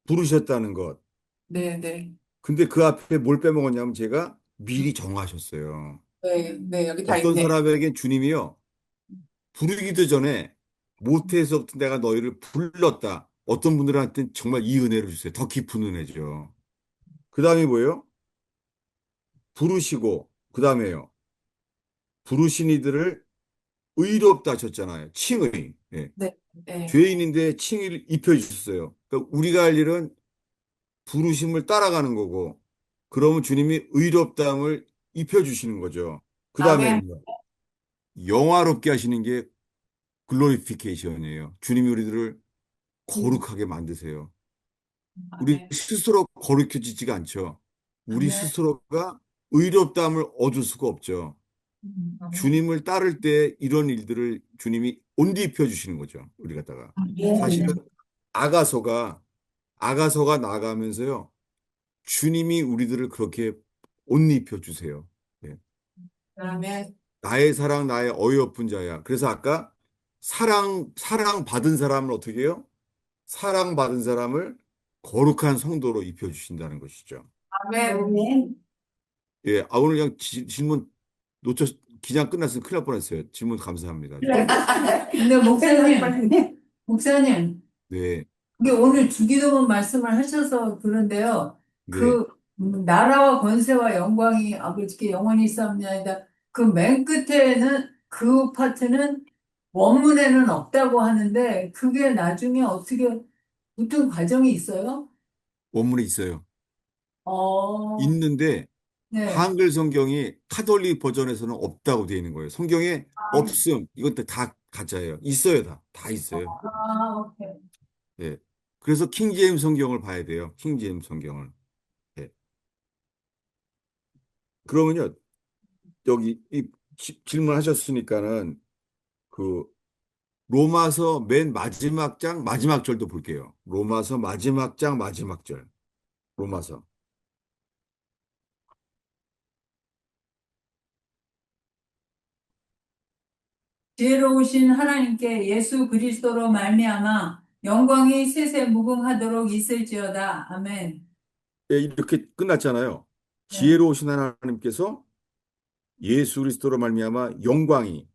A: 부르셨다는 것.
C: 네, 네,
A: 근데 그 앞에 뭘 빼먹었냐면 제가 미리 정하셨어요.
C: 네, 네, 여기 다
A: 어떤
C: 있네.
A: 사람에겐 주님이요. 부르기도 전에 모태에서부터 내가 너희를 불렀다. 어떤 분들한테는 정말 이 은혜를 주세요. 더 깊은 은혜죠. 그 다음에 뭐예요? 부르시고, 그 다음에요. 부르신 이들을 의롭다 하셨잖아요. 칭의. 예.
C: 네, 네.
A: 죄인인데 칭의를 입혀주셨어요. 그러니까 우리가 할 일은 부르심을 따라가는 거고, 그러면 주님이 의롭다함을 입혀주시는 거죠. 그
B: 아멘.
A: 다음에는요. 영화롭게 하시는 게 글로리피케이션이에요. 주님이 우리들을 거룩하게 만드세요. 우리
B: 아멘.
A: 스스로 거룩해지지가 않죠. 우리
B: 아멘.
A: 스스로가 의롭다함을 얻을 수가 없죠.
B: 아멘.
A: 주님을 따를 때 이런 일들을 주님이 옷 입혀 주시는 거죠. 우리 갖다가. 사실은
B: 아멘.
A: 아가서가 나가면서요. 주님이 우리들을 그렇게 옷 입혀 주세요. 예.
B: 아멘.
A: 나의 사랑, 나의 어이없은 자야. 그래서 아까 사랑 받은 사람을 어떻게 해요? 사랑 받은 사람을 거룩한 성도로 입혀 주신다는 것이죠.
B: 아멘.
A: 예, 오늘 그냥 질문 놓쳤, 기장 끝났으면 큰일 날 뻔했어요. 질문 감사합니다.
B: 근데 목사님,
A: 네,
B: 이게 오늘 주기도문 말씀을 하셔서 그런데요.
A: 네.
B: 그 나라와 권세와 영광이 아버지께 영원히 있사옵나이다. 그 맨 끝에는 그 파트는 원문에는 없다고 하는데 그게 나중에 어떻게 붙은 과정이 있어요?
A: 원문에 있어요.
B: 어,
A: 있는데
B: 네.
A: 한글 성경이 카톨릭 버전에서는 없다고 되어 있는 거예요. 성경에 없음. 이건 다 가짜예요. 있어요, 다. 다 있어요.
B: 아, 오케이.
A: 예. 그래서 킹제임 성경을 봐야 돼요. 킹제임 성경을. 예. 그러면요, 여기 질문하셨으니까는 그 로마서 맨 마지막 장 마지막 절도 볼게요. 로마서 마지막 장 마지막 절. 로마서.
B: 지혜로우신 하나님께 예수 그리스도로 말미암아 영광이 세세 무궁하도록 있을지어다. 아멘.
A: 예, 이렇게 끝났잖아요.
B: 네.
A: 지혜로우신 하나님께서 예수 그리스도로 말미암아 영광이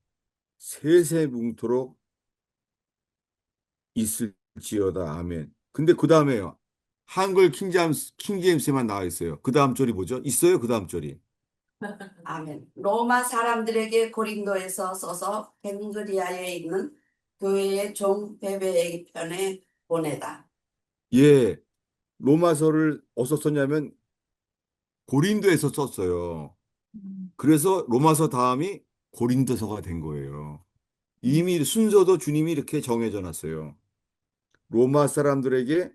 A: 세세뭉토록 있을지어다. 아멘. 근데 그 다음에요. 한글 킹제임스만 나와 있어요. 그 다음 절이 뭐죠? 있어요? 그 다음 절이.
D: 아멘. 로마 사람들에게 고린도에서 써서 벤그리아에 있는 교회의 종 베베에게 편에 보내다.
A: 예, 로마서를 어디서 썼냐면 고린도에서 썼어요. 그래서 로마서 다음이 고린도서가 된 거예요. 이미 순서도 주님이 이렇게 정해져 놨어요. 로마 사람들에게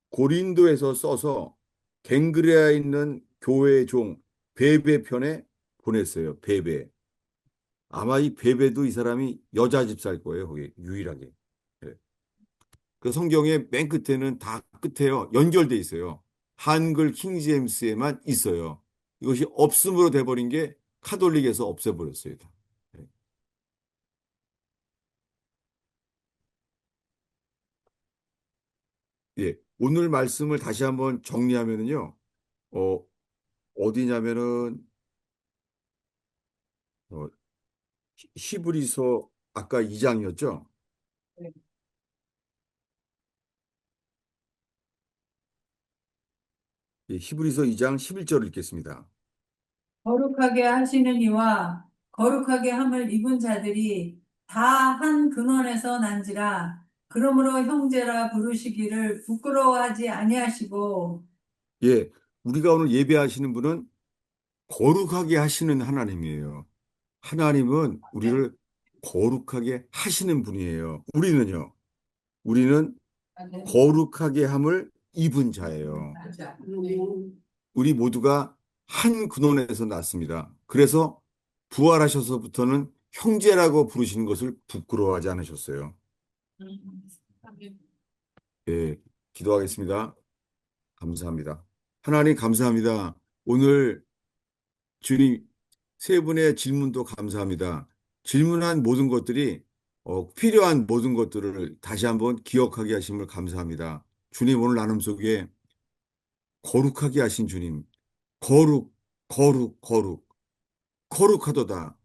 A: 고린도에서 써서 갱그레아에 있는 교회 종 베베 편에 보냈어요. 베베. 아마 이 베베도 이 사람이 여자 집사일 거예요. 거기 유일하게. 예. 그 성경의 맨 끝에는 다 끝에요. 연결돼 있어요. 한글 킹제임스에만 있어요. 이것이 없음으로 돼버린 게 카톨릭에서 없애버렸어요. 다. 예. 예. 오늘 말씀을 다시 한번 정리하면은요. 어, 어디냐면은 어, 히브리서 아까 2장이었죠?
B: 네.
A: 예, 히브리서 2장 11절을 읽겠습니다.
B: 거룩하게 하시는 이와 거룩하게 함을 입은 자들이 다 한 근원에서 난지라. 그러므로 형제라 부르시기를 부끄러워하지 아니하시고.
A: 예, 우리가 오늘 예배하시는 분은 거룩하게 하시는 하나님이에요. 하나님은 우리를 거룩하게 하시는 분이에요. 우리는 거룩하게 함을 입은 자예요.
B: 맞아.
A: 우리 모두가 한 근원에서 났습니다. 그래서 부활하셔서부터는 형제라고 부르시는 것을 부끄러워하지 않으셨어요. 예, 기도하겠습니다. 감사합니다. 하나님 감사합니다. 오늘 주님 세 분의 질문도 감사합니다. 질문한 모든 것들이 필요한 모든 것들을 다시 한번 기억하게 하심을 감사합니다. 주님 오늘 나눔 속에 거룩하게 하신 주님, 거룩, 거룩, 거룩, 거룩하도다.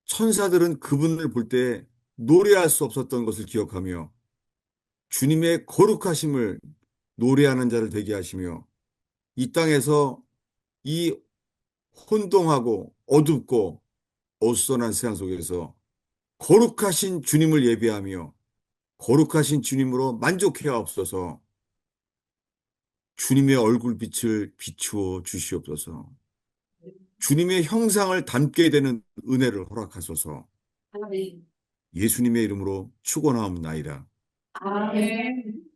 A: 천사들은 그분을 볼 때 노래할 수 없었던 것을 기억하며 주님의 거룩하심을 노래하는 자를 되게 하시며 이 땅에서 이 혼동하고 어둡고 어수선한 세상 속에서 거룩하신 주님을 예배하며 거룩하신 주님으로 만족해 하옵소서. 주님의 얼굴빛을 비추어 주시옵소서. 주님의 형상을 담게 되는 은혜를 허락하소서.
D: 아멘.
A: 예수님의 이름으로 축원하옵나이다.
D: 아멘.